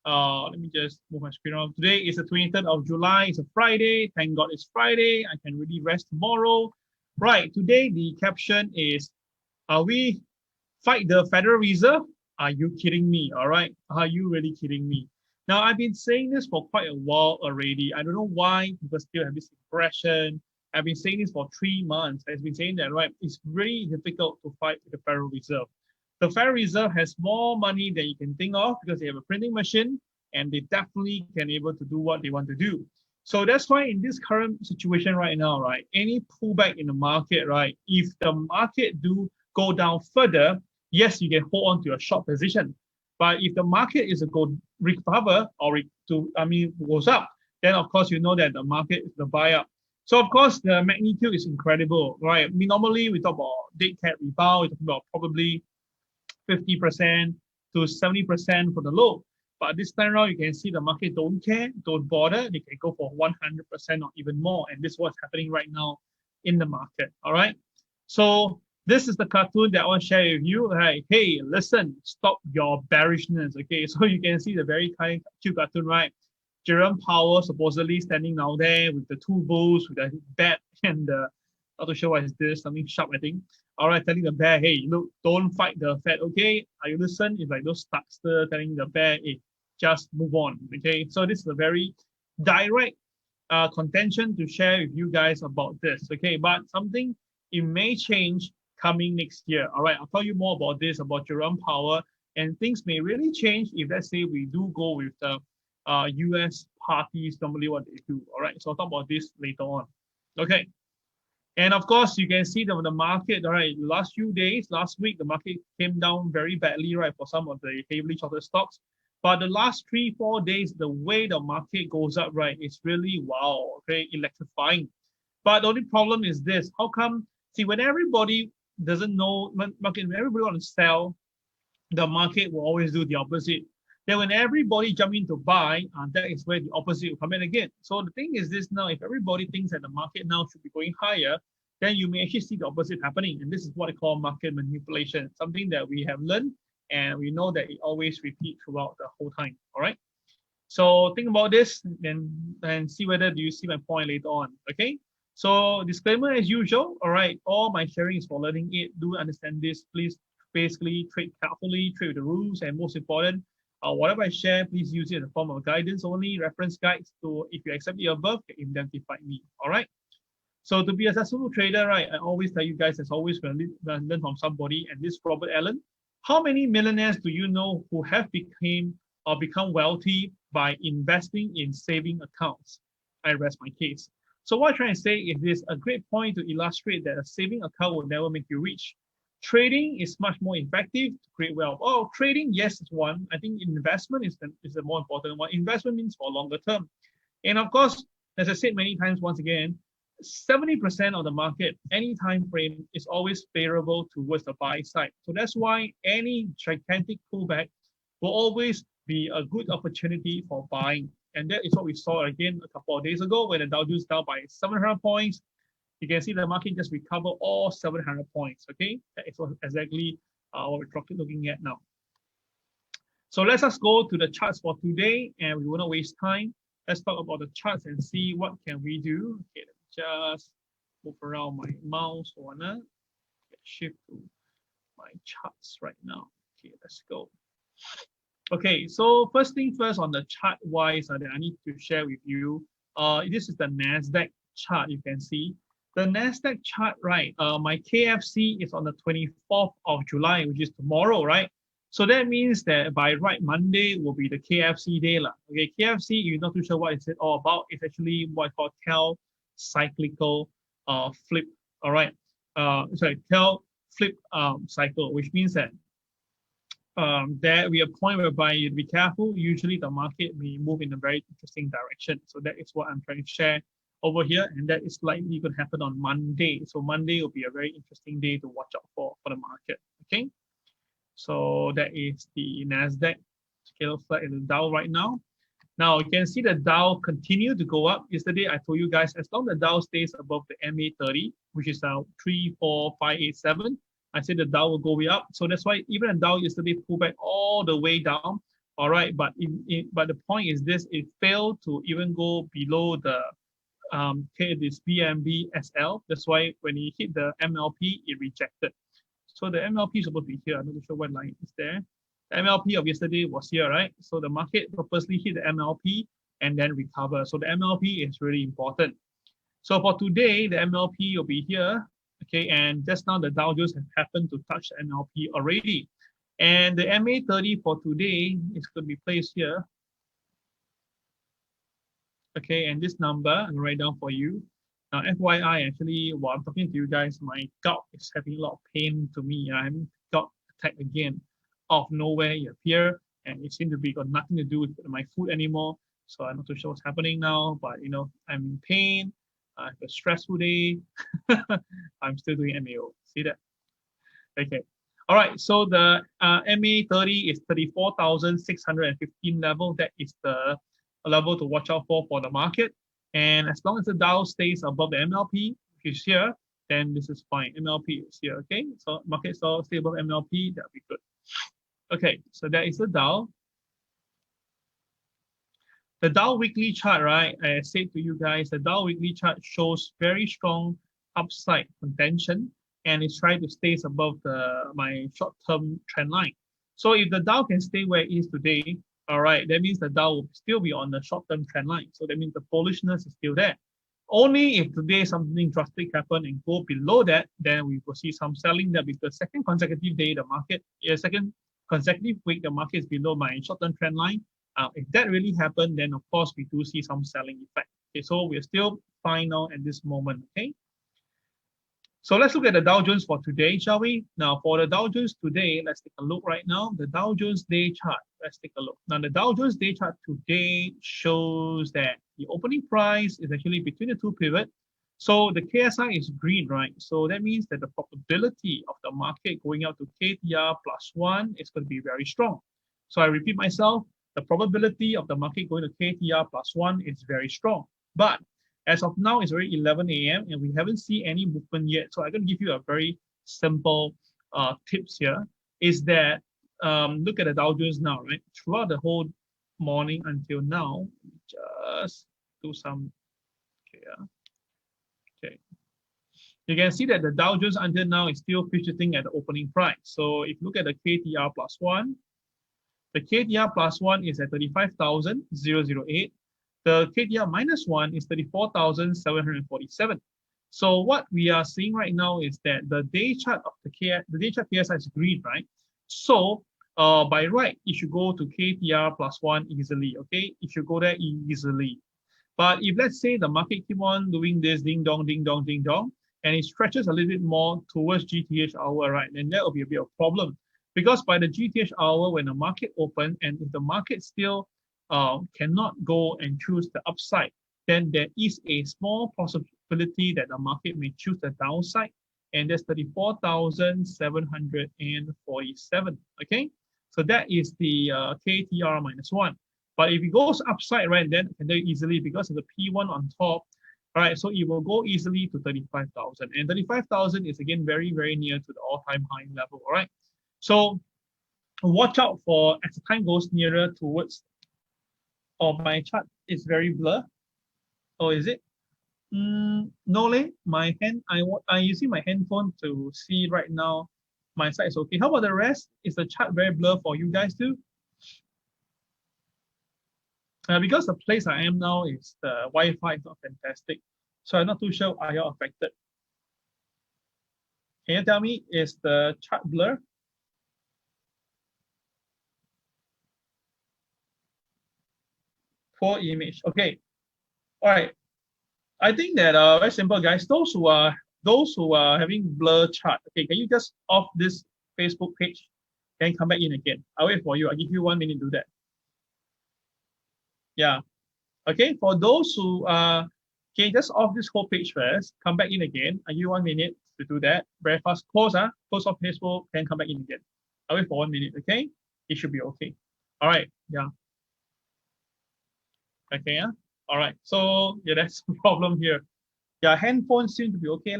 Let me just move my screen around. Today is the 23rd of July. It's a Friday. Thank God it's Friday. I can really rest tomorrow. Right. Today the caption is, "Are we fight the Federal Reserve? Are you kidding me? All right. Are you really kidding me?" Now, I've been saying this for quite a while already. I don't know why people still have this impression. I've been saying this for 3 months. I've been saying that, right? It's really difficult to fight the Federal Reserve. The Federal Reserve has more money than you can think of because they have a printing machine and they definitely can able to do what they want to do. So that's why in this current situation right now, right, any pullback in the market, right, if the market do go down further, yes, you can hold on to your short position. But if the market is a go recover or goes up, then of course you know that the market is the buy up. So of course the magnitude is incredible, right? Normally we talk about dead cat rebound, we talk about probably 50% to 70% for the low. But this time around, you can see the market don't care, don't bother. They can go for 100% or even more. And this is what's happening right now in the market. All right. So this is the cartoon that I want to share with you. Right? Hey, listen, stop your bearishness. Okay. So you can see the very kind of cute cartoon, right? Jerome Powell supposedly standing down there with the two bulls, with the bat and the, not too sure what is this, something sharp, I think. All right, telling the bear, hey, look, don't fight the Fed, okay? Are you listen? It's like those Starkster telling the bear, hey, just move on, okay? So this is a very direct contention to share with you guys about this, okay? But something, it may change coming next year, all right? I'll tell you more about this, about Jerome Powell, and things may really change if, let's say, we do go with the US parties, normally what they do, all right? So I'll talk about this later on, okay? And of course, you can see that the market, all right, last few days, last week, the market came down very badly, right, for some of the heavily shorted stocks. But the last 3-4 days, the way the market goes up, right, it's really, wow, okay, electrifying. But the only problem is this, how come, see, when everybody doesn't know, when everybody want to sell, the market will always do the opposite. Then when everybody jump in to buy, that is where the opposite will come in again. So the thing is this now, if everybody thinks that the market now should be going higher, then you may actually see the opposite happening. And this is what I call market manipulation, something that we have learned and we know that it always repeats throughout the whole time, all right? So think about this and see whether do you see my point later on, okay? So disclaimer as usual, all right, all my sharing is for learning it. Do understand this, please basically trade carefully, trade with the rules, and most important, whatever I share, please use it in the form of guidance only, reference guides to, if you accept the above, can identify me, all right? So to be a successful trader, right, I always tell you guys, as always, when I learn from somebody, and this Robert Allen, how many millionaires do you know who have become wealthy by investing in saving accounts? I rest my case. So what I'm trying to say is this, a great point to illustrate that a saving account will never make you rich. Trading is much more effective to create wealth. Oh, trading, yes, is one. I think investment is the more important one. Investment means for longer term. And of course, as I said many times, once again, 70% of the market, any time frame, is always favorable towards the buy side. So that's why any gigantic pullback will always be a good opportunity for buying. And that is what we saw again a couple of days ago when the Dow Jones down by 700 points. You can see the market just recover all 700 points, okay? That is exactly what we're looking at now. So let's just go to the charts for today, and we will not waste time. Let's talk about the charts and see what can we do. Okay, let me just move around my mouse or shift to my charts right now. Okay, let's go. Okay, so first thing first on the chart wise that I need to share with you. This is the NASDAQ chart, you can see. The NASDAQ chart, right? My KFC is on the 24th of July, which is tomorrow, right? So that means that by Monday will be the KFC day. Okay, KFC, you're not too sure what it's all about. It's actually what I call tail cyclical flip. All right. Tail flip cycle, which means that there will be a point whereby you be careful. Usually the market may move in a very interesting direction. So that is what I'm trying to share over here, and that is likely going to happen on Monday. So Monday will be a very interesting day to watch out for the market. Okay, so that is the NASDAQ scale flat in the Dow right now. Now you can see the Dow continue to go up. Yesterday I told you guys, as long as the Dow stays above the MA30, which is 34587, I said the Dow will go way up. So that's why even the Dow yesterday pulled back all the way down All right, but but the point is this: it failed to even go below the this BMB SL. That's why when it hit the MLP, it rejected. So the MLP is supposed to be here. I'm not sure what line is there. The MLP of yesterday was here, right? So the market purposely hit the MLP and then recover. So the MLP is really important. So for today, the MLP will be here. Okay, and just now the Dow Jones have happened to touch the MLP already. And the MA30 for today is going to be placed here. Okay, and this number I'm write down for you. Now, FYI, actually, while I'm talking to you guys, my gout is having a lot of pain to me. I'm got attacked again. Out of nowhere, it appeared, and it seemed to be got nothing to do with my food anymore. So I'm not too sure what's happening now, but I'm in pain. I have a stressful day. I'm still doing MAO. See that? Okay. All right. So the MA30 is 34,615 level. That is the level to watch out for the market. And as long as the Dow stays above the MLP, which is here, then this is fine. MLP is here. Okay. So market stay above MLP. That'll be good. Okay. So that is the Dow. The Dow weekly chart, right? I said to you guys, the Dow weekly chart shows very strong upside contention, and it's trying to stay above my short-term trend line. So if the Dow can stay where it is today, all right, that means the Dow will still be on the short-term trend line. So that means the bullishness is still there. Only if today something drastic happen and go below that, then we will see some selling there, because second consecutive day, second consecutive week, the market is below my short-term trend line. If that really happened, then of course we do see some selling effect. Okay, so we're still fine now at this moment. Okay. So let's look at the Dow Jones for today, shall we? Now for the Dow Jones today, let's take a look right now. The Dow Jones day chart. Let's take a look. Now the Dow Jones day chart today shows that the opening price is actually between the two pivots. So the KSI is green, right? So that means that the probability of the market going out to KTR +1 is going to be very strong. So I repeat myself, the probability of the market going to KTR +1 is very strong. But as of now, it's already 11 a.m. and we haven't seen any movement yet. So I'm going to give you a very simple tips here, is that look at the Dow Jones now, right? Throughout the whole morning until now, just do some, okay. You can see that the Dow Jones until now is still fidgeting at the opening price. So if you look at the KTR +1, the KTR +1 is at 35,008. The KTR -1 is 34,747. So what we are seeing right now is that the day chart of the day chart KSI is green, right? So by right, it should go to KTR +1 easily. Okay, it should go there easily. But if let's say the market keep on doing this ding dong, ding dong, ding dong, and it stretches a little bit more towards GTH hour, right? Then that will be a bit of a problem. Because by the GTH hour, when the market open, and if the market still cannot go and choose the upside, then there is a small possibility that the market may choose the downside, and that's 34,747. Okay, so that is the KTR -1. But if it goes upside, right, then it can do easily because of the P1 on top. All right, so it will go easily to 35,000, and 35,000 is again very, very near to the all-time high level. All right, so watch out for as the time goes nearer towards. Oh, my chart is very blur. Oh, is it? No, my hand. I'm using my handphone to see right now. My side is okay. How about the rest? Is the chart very blur for you guys too? Because the place I am now is the Wi-Fi is not fantastic, so I'm not too sure are you affected. Can you tell me, is the chart blur? Poor image. Okay. All right. I think that very simple, guys. Those who are having blur chart, okay, can you just off this Facebook page and come back in again? I'll wait for you. I'll give you 1 minute to do that. Yeah. Okay. For those who okay, just off this whole page first. Come back in again. I'll give you 1 minute to do that. Very fast. Close off Facebook and come back in again. I'll wait for 1 minute. Okay. It should be okay. All right. Yeah. Okay. Yeah. All right. So yeah, that's the problem here. Yeah, handphones seem to be okay.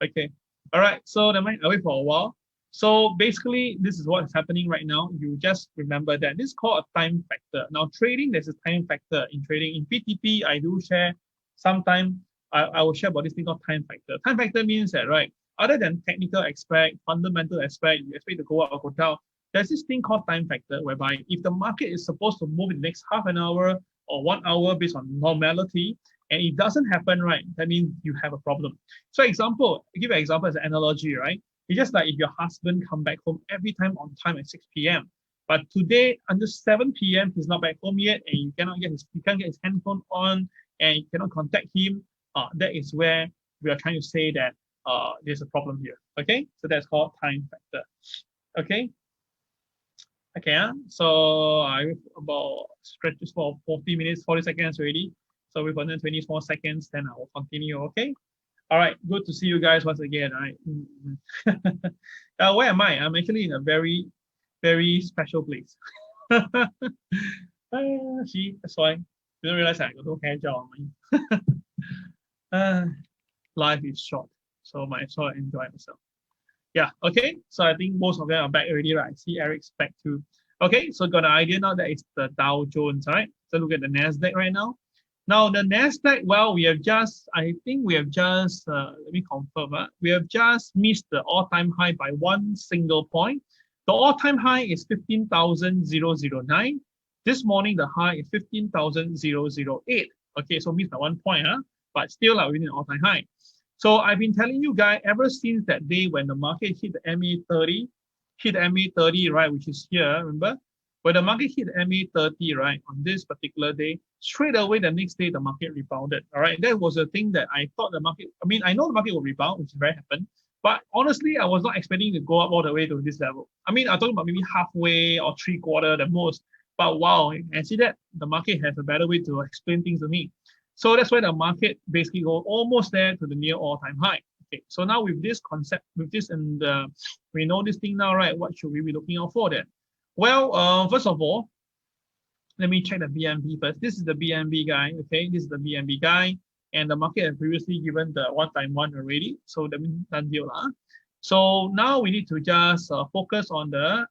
Okay. All right. So the mic, I'll wait for a while. So basically, this is what is happening right now. You just remember that this is called a time factor. Now, trading, there's a time factor in trading. In PTP, I do share sometime. I will share about this thing called time factor. Time factor means that, right, other than technical aspect, fundamental aspect, you expect to go up or go down, there's this thing called time factor whereby if the market is supposed to move in the next half an hour or 1 hour based on normality, and it doesn't happen, right, that means you have a problem. So example, I'll give you an example as an analogy, right? It's just like if your husband come back home every time on time at 6 p.m. But today under 7 p.m. he's not back home yet, and you can't get his handphone on, and you cannot contact him. That is where we are trying to say that there's a problem here. Okay, so that's called time factor. Okay. Okay, so I about stretch this for 40 minutes, 40 seconds already. So we've got 20 more seconds, then I will continue. Okay. All right, good to see you guys once again. All right. Where am I? I'm actually in a very, very special place. See, that's why you don't realize I got no hair gel on my. Life is short, so might as well enjoy myself. Yeah, okay. So I think most of them are back already, right? I see Eric's back too. Okay, so got an idea now that it's the Dow Jones, all right? So look at the NASDAQ right now. Now the NASDAQ, well, I think we have just, let me confirm, we have just missed the all-time high by one single point. The all-time high is 15,009. This morning, the high is 15,008. Okay, so missed by 1 point, but still within the all-time high. So I've been telling you guys ever since that day when the market hit the MA30, right, which is here, remember? When the market hit the MA30, right, on this particular day, straight away the next day the market rebounded. All right, that was a thing that I thought the market, I know the market will rebound, which is very happened, but honestly, I was not expecting to go up all the way to this level. I'm talking about maybe halfway or three-quarter the most, but wow, and see that the market has a better way to explain things to me. So that's why the market basically go almost there to the near all-time high. Okay, so now with this concept, with this and we know this thing now, right? What should we be looking out for then? Well, first of all, let me check the BNB first. This is the BNB guy. Okay, this is the BNB guy, and the market has previously given the 1x1 already, so that means done deal lah. So now we need to just focus on the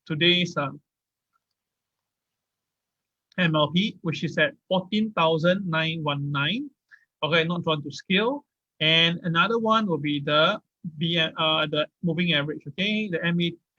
today's MLP, which is at 14,919. Okay, not drawn to scale. And another one will be the moving average, okay, the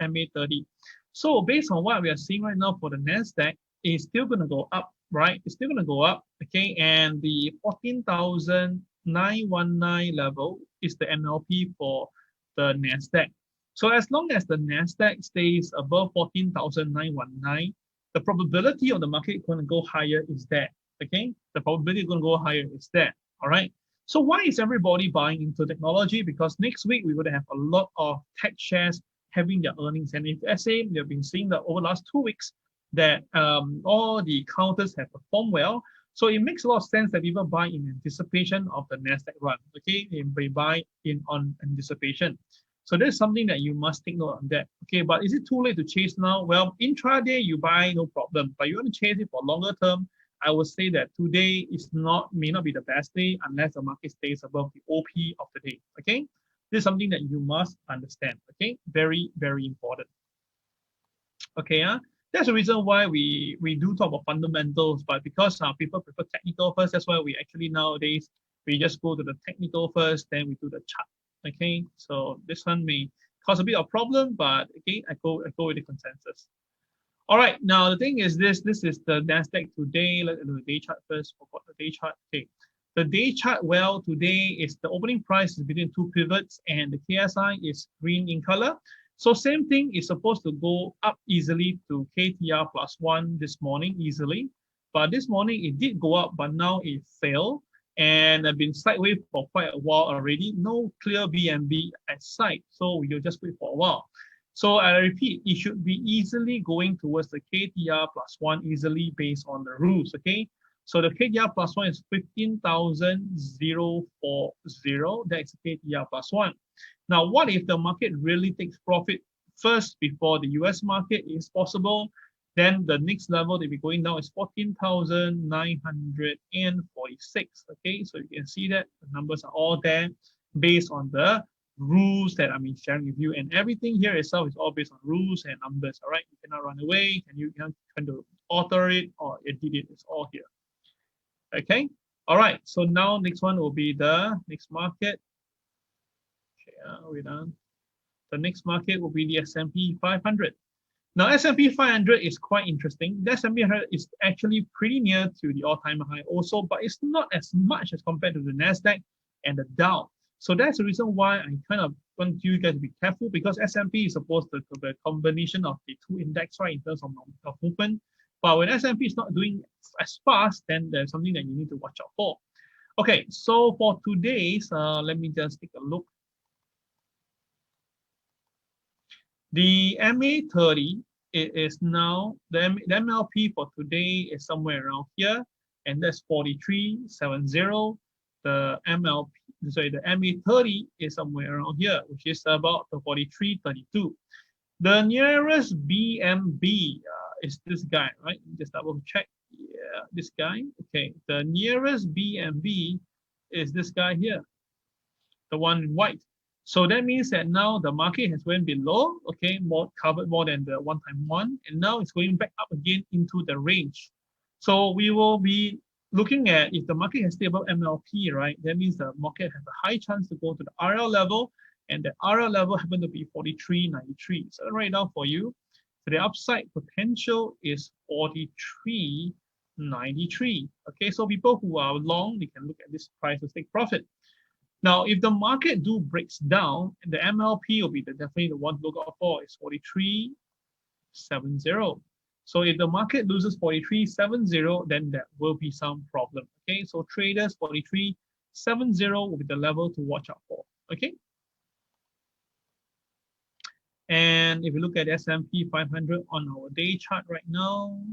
MA30. So based on what we are seeing right now for the NASDAQ, it's still going to go up, right? It's still going to go up, okay? And the 14,919 level is the MLP for the NASDAQ. So as long as the NASDAQ stays above 14,919, the probability of the market going to go higher is there, okay? The probability going to go higher is there, all right? So why is everybody buying into technology? Because next week, we're going to have a lot of tech shares having their earnings. And if SA, they've been seeing that over the last 2 weeks that all the counters have performed well. So it makes a lot of sense that people buy in anticipation of the NASDAQ run, okay? They buy in on anticipation. So that's something that you must take note on that. Okay, but is it too late to chase now? Well, intraday you buy, no problem. But you want to chase it for longer term, I would say that today may not be the best day unless the market stays above the OP of the day. Okay, this is something that you must understand. Okay, very, very important. Okay, that's the reason why we do talk about fundamentals, but because people prefer technical first, that's why we actually nowadays we just go to the technical first, then we do the chart. Okay, so this one may cause a bit of problem, but okay, I go with the consensus. All right, now the thing is this is the NASDAQ today. Let's do the day chart first. Forgot the day chart. Okay, the day chart, well, today is the opening price is between two pivots and the KSI is green in color. So same thing is supposed to go up easily to KTR +1 this morning easily. But this morning it did go up, but now it failed. And I've been sideways for quite a while already. No clear BNB at sight, so we'll just wait for a while. So I repeat, it should be easily going towards the KTR +1 easily based on the rules, okay? So the KTR +1 is 15,040. That is KTR +1. Now, what if the market really takes profit first before the US market is possible? Then the next level they'll be going down is 14,946. Okay, so you can see that the numbers are all there based on the rules that I'm sharing with you, and everything here itself is all based on rules and numbers. All right, you cannot run away, and you can kind of alter it or edit it. It's all here. Okay. All right. So now next one will be the next market. Okay, we're done. The next market will be the S&P 500. Now, S&P 500 is quite interesting. The S&P 500 is actually pretty near to the all-time high also, but it's not as much as compared to the NASDAQ and the Dow. So that's the reason why I kind of want you guys to be careful, because S&P is supposed to be a combination of the two index, right, in terms of movement. But when S&P is not doing as fast, then there's something that you need to watch out for. Okay, so for today's, let me just take a look. The MA30 is now, the MLP for today is somewhere around here, and that's 43.70. The MLP, sorry, the MA30 is somewhere around here, which is about the 43.32. The nearest BMB is this guy, right? Just double check. Yeah, this guy. Okay, the nearest BMB is this guy here, the one in white. So that means that now the market has went below, okay, covered more than the 1x1, and now it's going back up again into the range. So we will be looking at, if the market has stayed above MLP, right, that means the market has a high chance to go to the RL level, and the RL level happened to be 43.93. So right now for you, so the upside potential is 43.93. Okay, so people who are long, they can look at this price to take profit. Now, if the market breaks down, the MLP will be definitely the one to look out for, is 43.70. So if the market loses 43.70, then there will be some problem. Okay, so traders, 43.70 will be the level to watch out for. Okay. And if you look at S&P 500 on our day chart right now,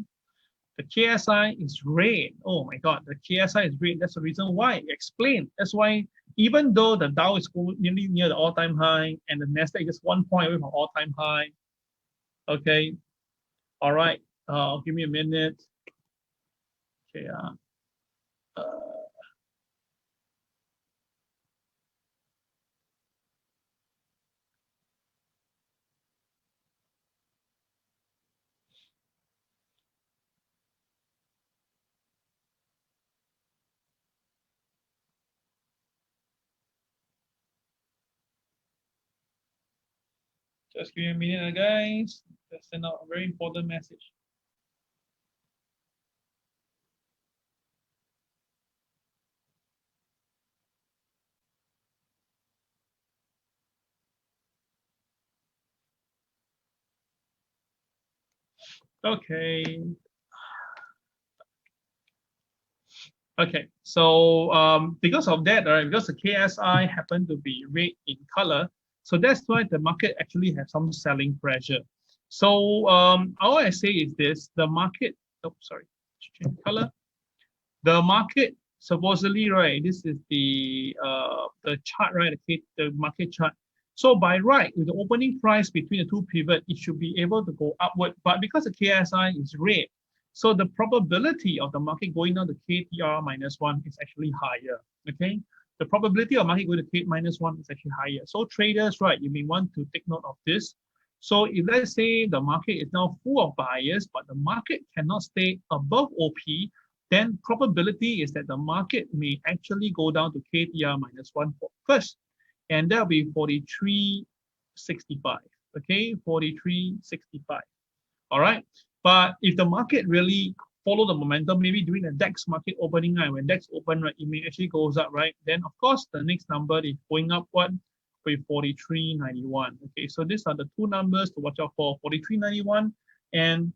the KSI is red. Oh my God, the KSI is red. That's the reason why. Explain. That's why even though the Dow is nearly near the all-time high and the NASDAQ is 1 point away from all-time high. Okay. All right. Give me a minute. Okay. Just give me a minute, guys. Just send out a very important message. Okay. Okay, so because of that, right, because the KSI happened to be red in color, so that's why the market actually has some selling pressure. So all I say is this: the market. Oh, sorry, change color. The market supposedly, right? This is the chart, right? The market chart. So by right, with the opening price between the two pivot, it should be able to go upward. But because the KSI is red, so the probability of the market going down to KTR -1 is actually higher. Okay, the probability of market going to K -1 is actually higher. So traders, right, you may want to take note of this. So if let's say the market is now full of buyers, but the market cannot stay above OP, then probability is that the market may actually go down to KTR -1 first, and that'll be 43.65. Okay, 43.65. All right. But if the market really follow the momentum, maybe during the DAX market opening night, when DAX open, right, it may actually goes up, right? Then of course the next number is going up what? With 43.91. Okay, so these are the two numbers to watch out for: 43.91 and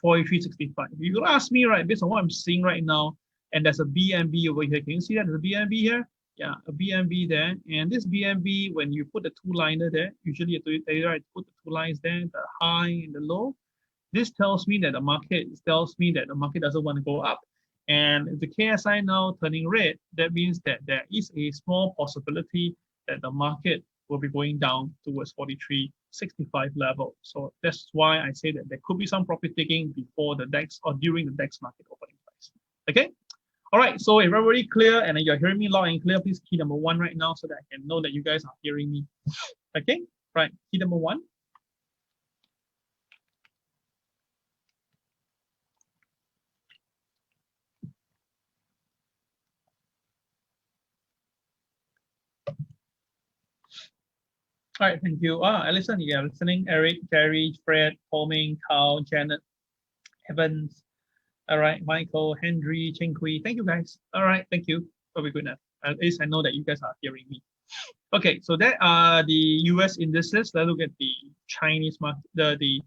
43.65. If you ask me, right, based on what I'm seeing right now, and there's a BNB over here. Can you see that? There's a BNB here. Yeah, a BNB there. And this BNB, when you put the two liner there, usually you put the two lines there, the high and the low. This tells me that the market doesn't want to go up. And if the KSI now turning red, that means that there is a small possibility that the market will be going down towards 43.65 level. So that's why I say that there could be some profit taking before the DAX or during the DAX market opening price. Okay. All right, so if everybody clear and you're hearing me loud and clear, please key number 1 right now so that I can know that you guys are hearing me. Okay, right, key number 1. All right, thank you. Alison, yeah, listening. Eric, Jerry, Fred, Homing, Carl, Janet, Evans. All right, Michael, Henry, Chinqui. Thank you, guys. All right, thank you. Very good enough. At least I know that you guys are hearing me. Okay, so that are the US indices. Let's look at the Chinese market, the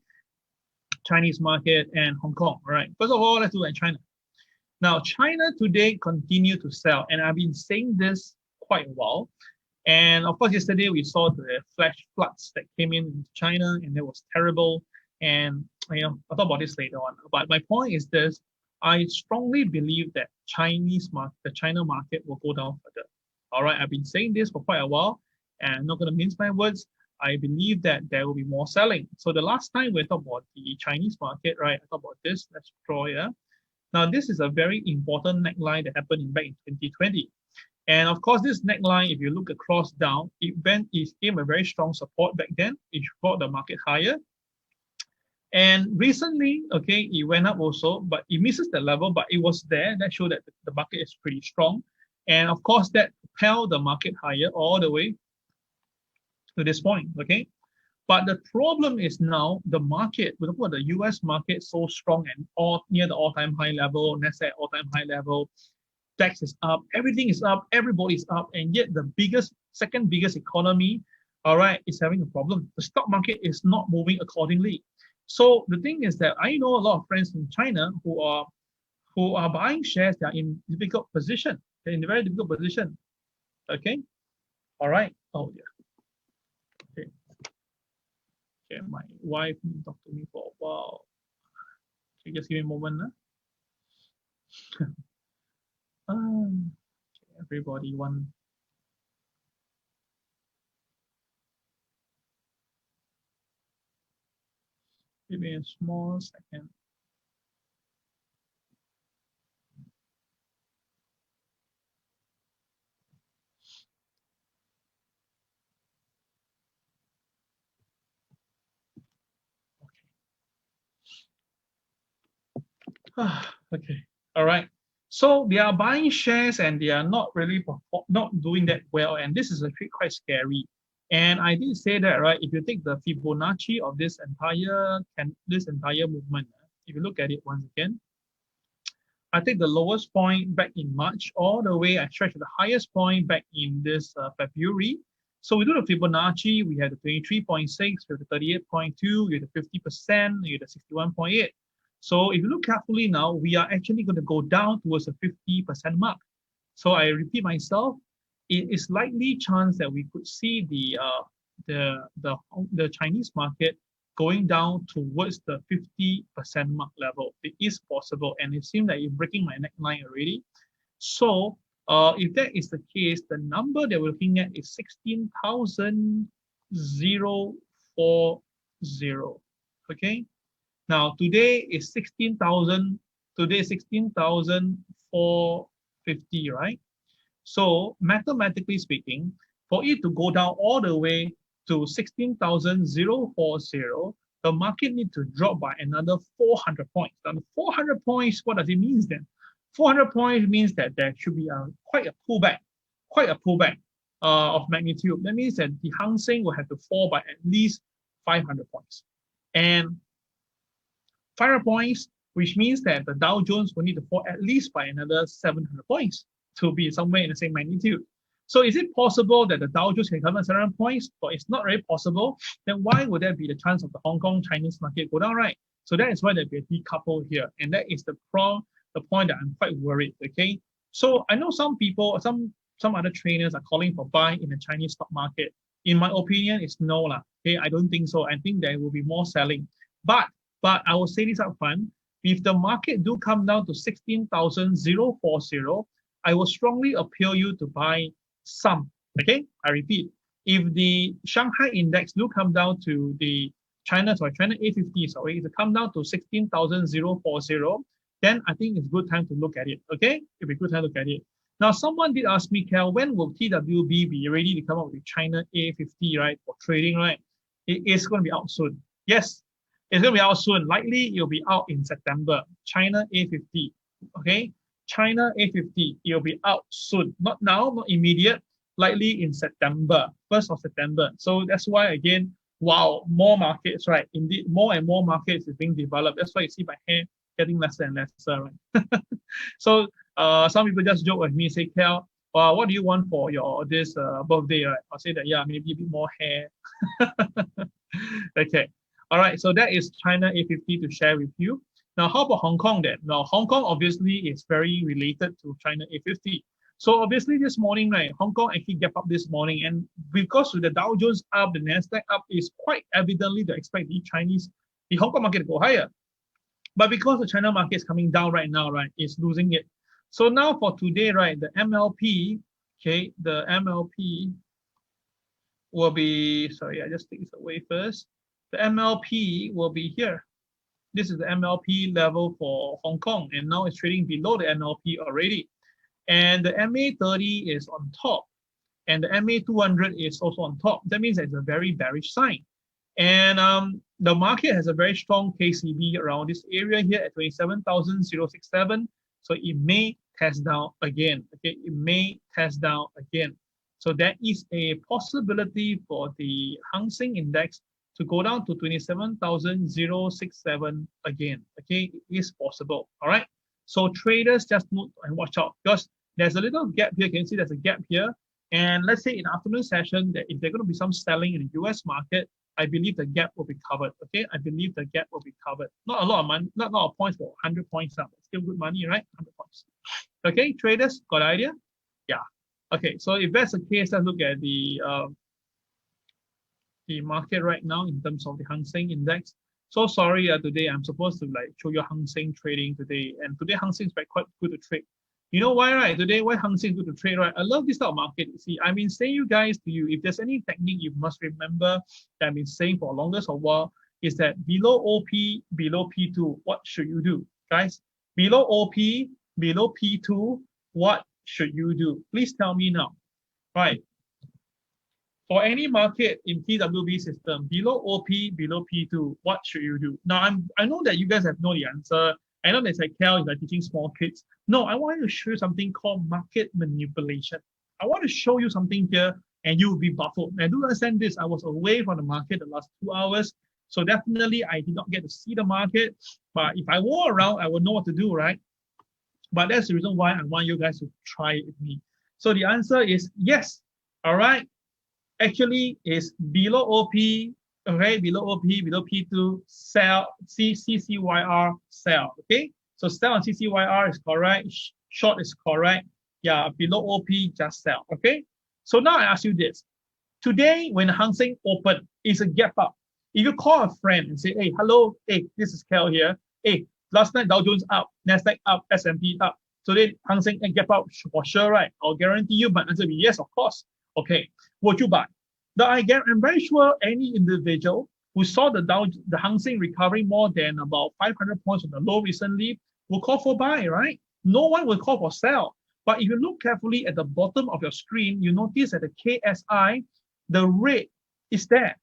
Chinese market and Hong Kong. All right. First of all, let's look at China. Now, China today continue to sell, and I've been saying this quite a while. And of course, yesterday we saw the flash floods that came in China, and it was terrible. And I'll talk about this later on. But my point is this: I strongly believe that the China market will go down further. All right, I've been saying this for quite a while, and I'm not going to mince my words. I believe that there will be more selling. So the last time we talked about the Chinese market, right? I talked about this. Let's draw here. Now, this is a very important neckline that happened back in 2020. And of course, this neckline, if you look across down, it became a very strong support back then. It brought the market higher. And recently, okay, it went up also, but it misses the level, but it was there. That showed that the market is pretty strong. And of course, that propelled the market higher all the way to this point, okay? But the problem is now the market, we talk about the US market so strong and all near the all-time high level, NASDAQ all-time high level, DAX is up, everything is up, everybody's up, and yet the second biggest economy, all right, is having a problem. The stock market is not moving accordingly. So the thing is that I know a lot of friends in China who are buying shares that are in difficult position. They're in a very difficult position. Okay, all right. Oh yeah. Okay. Okay, my wife talked to me for a while. Okay, just give me a moment. Okay, everybody one. Give me a small second. Okay, all right. So they are buying shares and they are not really not doing that well, and this is actually quite scary. And I did say that, right? If you take the Fibonacci of this entire movement, if you look at it once again, I take the lowest point back in March all the way. I stretch to the highest point back in this February. So we do the Fibonacci. We have the 23.6, we have the 38.2, we have the 50%, we have the 61.8. So if you look carefully now, we are actually going to go down towards the 50% mark. So I repeat myself, it is likely chance that we could see the Chinese market going down towards the 50% mark level. It is possible, and it seems like you're breaking my neckline already. So if that is the case, the number that we're looking at is 16,040. Okay. Now today is 16,000. Today is 16,450, right? So mathematically speaking, for it to go down all the way to 16,040, the market needs to drop by another 400 points. Now, 400 points, what does it mean then? 400 points means that there should be quite a pullback of magnitude. That means that the Hang Seng will have to fall by at least 500 points. And 500 points, which means that the Dow Jones will need to fall at least by another 700 points to be somewhere in the same magnitude. So is it possible that the Dow Jones can come at 700 points? But it's not really possible. Then why would there be the chance of the Hong Kong Chinese market go down, right? So that is why there'll be a decouple here. And that is the point that I'm quite worried, okay? So I know some people, some other traders are calling for buying in the Chinese stock market. In my opinion, it's no lah. Okay, I don't think so. I think there will be more selling. But I will say this up front. If the market do come down to 16,040, I will strongly appeal you to buy some. Okay, I repeat. If the Shanghai index do come down to the China A50, sorry, if it come down to 16,040, then I think it's good time to look at it. Okay, it'll be good time to look at it. Now, someone did ask me, Cal, when will TWB be ready to come up with China A50, right, for trading, right? It is going to be out soon. Yes, it's going to be out soon. Likely, it'll be out in September. China A50, okay? China A50, it'll be out soon. Not now, not immediate. Likely in September, 1st of September. So that's why, again, wow, more markets, right? Indeed, more and more markets is being developed. That's why you see my hair getting lesser and lesser, right? So some people just joke with me, say, Cal, what do you want for your this birthday, right? I'll say that, yeah, maybe a bit more hair. Okay. All right. So that is China A50 to share with you. Now, how about Hong Kong then? Now, Hong Kong obviously is very related to China A50. So obviously this morning, right, Hong Kong actually gap up this morning, and because with the Dow Jones up, the NASDAQ up, is quite evidently to expect the Hong Kong market to go higher. But because the China market is coming down right now, right, it's losing it. So now for today, right, the MLP, okay, the MLP will be, sorry, I just take this away first. The MLP will be here. This is the MLP level for Hong Kong, and now it's trading below the MLP already. And the MA30 is on top, and the MA200 is also on top. That means it's a very bearish sign. And the market has a very strong KCB around this area here at 27,067. So it may test down again. Okay, it may test down again. So that is a possibility for the Hang Seng Index to go down to 27,067 again. Okay, it is possible. All right. So traders just note and watch out, because there's a little gap here. You can see there's a gap here. And let's say in afternoon session that if there's going to be some selling in the US market, I believe the gap will be covered. Okay, I believe the gap will be covered. Not a lot of money, not a lot of points for 100 points up. Still good money, right? 100 points. Okay, traders, got the idea? Yeah. Okay, so if that's the case, let's look at the market right now in terms of the Hang Seng Index. So sorry, today I'm supposed to like show you Hang Seng trading today, and today Hang Seng is quite good to trade. You know why, right? Today, why Hang Seng is good to trade, right? I love this type of market. See, I've been saying to you, if there's any technique you must remember that I've been saying for longest of a while, is that below OP, below P2, what should you do, guys? Below OP, below P2, what should you do? Please tell me now, right? For any market in TWB system, below OP, below P2, what should you do? Now, I know that you guys have know the answer. I know that like Cal is like teaching small kids. No, I want to show you something called market manipulation. I want to show you something here, and you will be baffled. And do understand this. I was away from the market the last 2 hours, so definitely I did not get to see the market. But if I were around, I would know what to do, right? But that's the reason why I want you guys to try it with me. So the answer is yes. All right. Actually, is below OP, okay, below OP, below P2, sell, CCYR, sell, okay? So sell on CCYR is correct, short is correct. Yeah, below OP, just sell, okay? So now I ask you this. Today, when Hang Seng open, it's a gap up. If you call a friend and say, hey, hello, hey, this is Cal here. Hey, last night Dow Jones up, NASDAQ up, S&P up. Today, Hang Seng gap up for sure, right? I'll guarantee you, my answer will be yes, of course. Okay, would you buy? I'm very sure any individual who saw the Hang Seng recovering more than about 500 points on the low recently will call for buy, right? No one will call for sell. But if you look carefully at the bottom of your screen, you notice that the KSI, the red is there.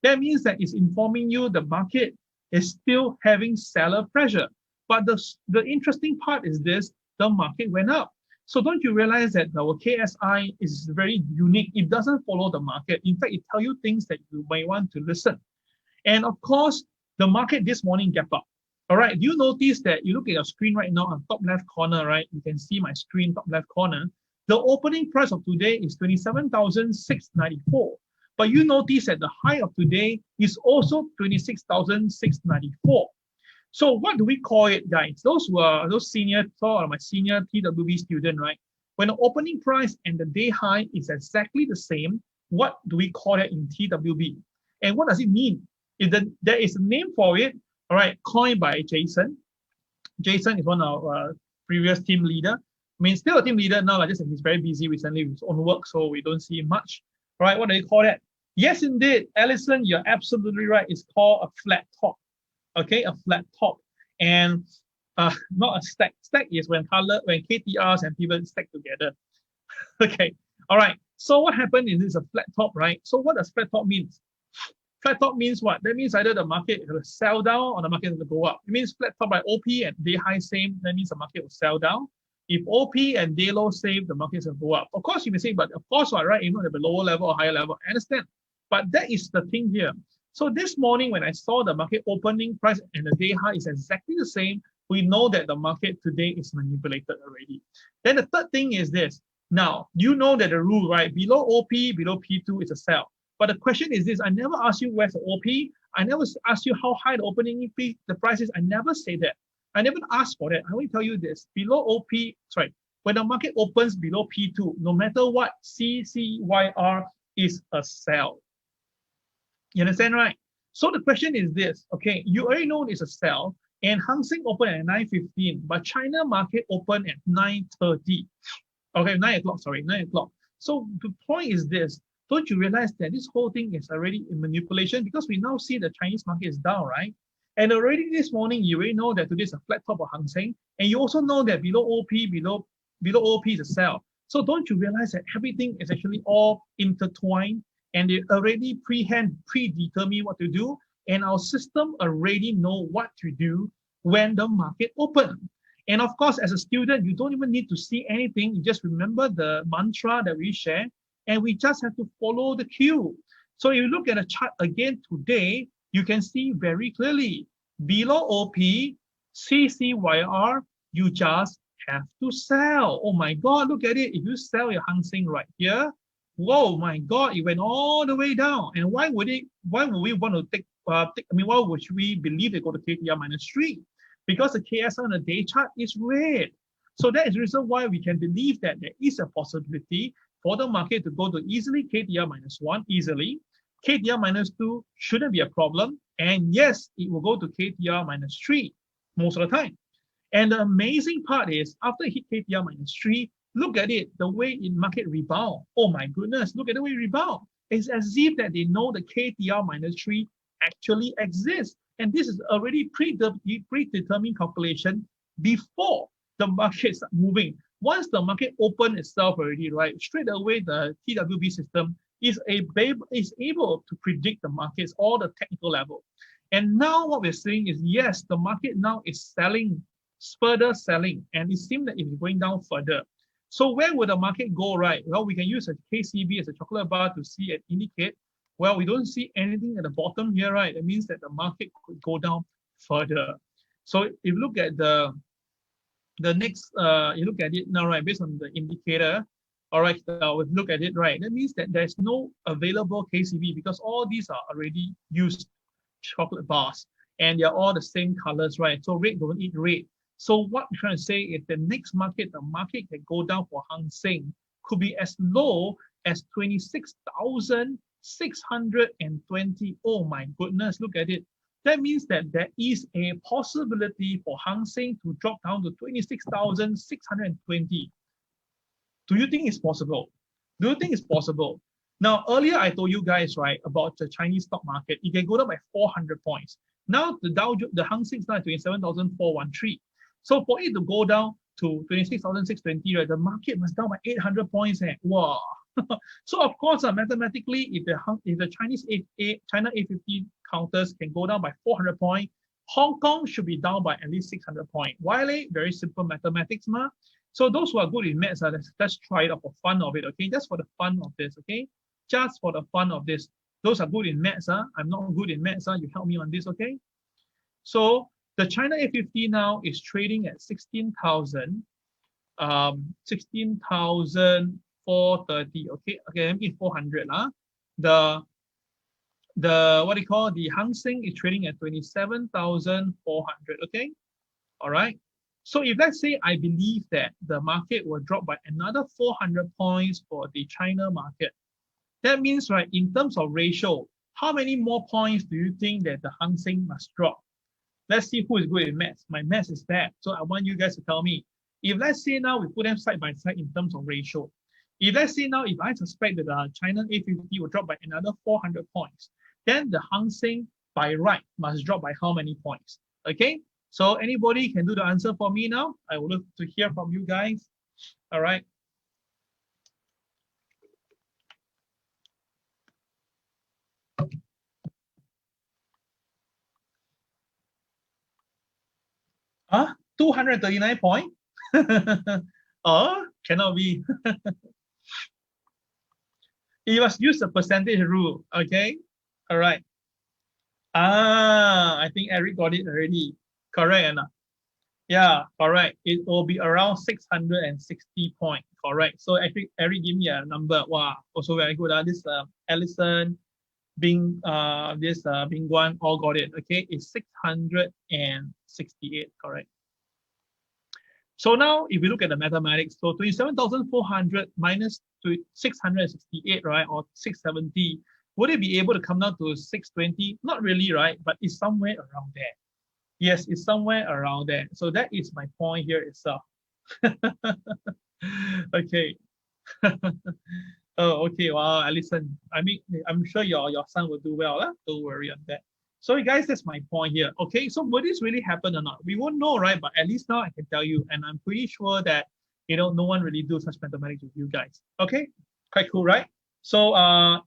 That means that it's informing you the market is still having seller pressure. But the interesting part is this, the market went up. So don't you realize that our KSI is very unique? It doesn't follow the market. In fact, it tells you things that you may want to listen. And of course, the market this morning gap up. All right, do you notice that you look at your screen right now on top left corner, right? You can see my screen top left corner. The opening price of today is 27,694. But you notice that the high of today is also 26,694. So what do we call it, guys? Those were my senior TWB student, right? When the opening price and the day high is exactly the same, what do we call it in TWB? And what does it mean? There is a name for it, all right, coined by Jason. Jason is one of our previous team leader. I mean, still a team leader now, like just he's very busy recently with his own work, so we don't see him much. All right, what do they call that? Yes, indeed, Allison, you're absolutely right. It's called a flat top. Okay, a flat top. And not a stack. Stack is when KTRs and pivots stack together. Okay. All right. So what happened is this a flat top, right? So what does flat top mean? Flat top means what? That means either the market will sell down or the market will go up. It means flat top by OP and day high same, that means the market will sell down. If OP and day low same, the markets will go up. Of course, you may say, but of course, right, you know, at the lower level or higher level, I understand. But that is the thing here. So this morning, when I saw the market opening price and the day high is exactly the same, we know that the market today is manipulated already. Then the third thing is this. Now, you know that the rule, right? Below OP, below P2 is a sell. But the question is this, I never asked you where's the OP. I never asked you how high the opening the price is. I never say that. I never asked for that. I will tell you this. Below OP, sorry, when the market opens below P2, no matter what, CCYR is a sell. You understand, right? So the question is this, okay, you already know it's a sell, and Hang Seng opened at 9:15, but China market opened at 9:30. Okay, 9 o'clock, sorry, 9 o'clock. So the point is this, don't you realize that this whole thing is already in manipulation? Because we now see the Chinese market is down, right? And already this morning, you already know that today is a flat top of Hang Seng, and you also know that below OP, below OP is a sell. So don't you realize that everything is actually all intertwined, and they already predetermine what to do, and our system already know what to do when the market opens. And of course, as a student, you don't even need to see anything. You just remember the mantra that we share, and we just have to follow the cue. So if you look at the chart again today, you can see very clearly below OP, CCYR, you just have to sell. Oh my God, look at it. If you sell your Hang Seng right here, whoa, my God, it went all the way down. And why would we want to take, why would we believe they go to KTR -3? Because the KSI on the day chart is red. So that is the reason why we can believe that there is a possibility for the market to go to easily KTR -1, easily. KTR -2 shouldn't be a problem. And yes, it will go to KTR -3 most of the time. And the amazing part is after it hit KTR -3, look at it, the way in market rebound. Oh my goodness, look at the way it rebound. It's as if that they know the KTR -3 actually exists. And this is already predetermined calculation before the market starts moving. Once the market opens itself already, right, straight away the TWB system is able to predict the markets, all the technical level. And now what we're saying is, yes, the market now is selling, further selling, and it seems that it's going down further. So where would the market go, right? Well, we can use a KCB as a chocolate bar to see and indicate. Well, we don't see anything at the bottom here, right? That means that the market could go down further. So if you look at the next, you look at it now, right, based on the indicator, all right, we look at it, right, that means that there's no available KCB because all these are already used chocolate bars and they're all the same colors, right? So red don't eat red. So what I'm trying to say is the next market, the market can go down for Hang Seng, could be as low as 26,620. Oh my goodness, look at it. That means that there is a possibility for Hang Seng to drop down to 26,620. Do you think it's possible? Do you think it's possible? Now, earlier I told you guys, right, about the Chinese stock market. It can go down by 400 points. Now the Hang Seng is now at 27,413. So for it to go down to 26,620, right, the market must down by 800 points. Wow. So of course, mathematically, if the China A50 counters can go down by 400 points, Hong Kong should be down by at least 600 points. Why? Very simple mathematics, ma. So those who are good in maths, let's try it out for fun of it, okay? Just for the fun of this, okay? Just for the fun of this. Those are good in maths, I'm not good in maths, you help me on this, okay? So the China A50 now is trading at 16,430, okay? Okay, let me 400, the what do you call, the Hang Seng is trading at 27,400, okay? All right. So if let's say I believe that the market will drop by another 400 points for the China market, that means, right, in terms of ratio, how many more points do you think that the Hang Seng must drop? Let's see who is good in maths. My maths is bad. So I want you guys to tell me. If let's say now we put them side by side in terms of ratio. If let's say now, if I suspect that the China A50 will drop by another 400 points, then the Hang Seng by right must drop by how many points? Okay. So anybody can do the answer for me now? I would love to hear from you guys. All right. Huh? 239 point? Oh, cannot be. You must use the percentage rule. Okay. All right. I think Eric got it already. Correct, Anna. Yeah, correct. It will be around 660 points. Correct. So actually, Eric give me a number. Wow, also very good. This Allison, Bing, Bing Guan all got it. Okay, it's 668. Correct. So now, if we look at the mathematics, so 27,400 minus 668, right, or 670, would it be able to come down to 620? Not really, right? But it's somewhere around there. Yes, it's somewhere around there. So that is my point here itself. Okay. Oh, okay. Wow, listen. I mean, I'm sure your son will do well. Don't worry on that. So guys, that's my point here. Okay, so will this really happen or not? We won't know, right? But at least now I can tell you, and I'm pretty sure that no one really do such mathematics with you guys. Okay, quite cool, right? So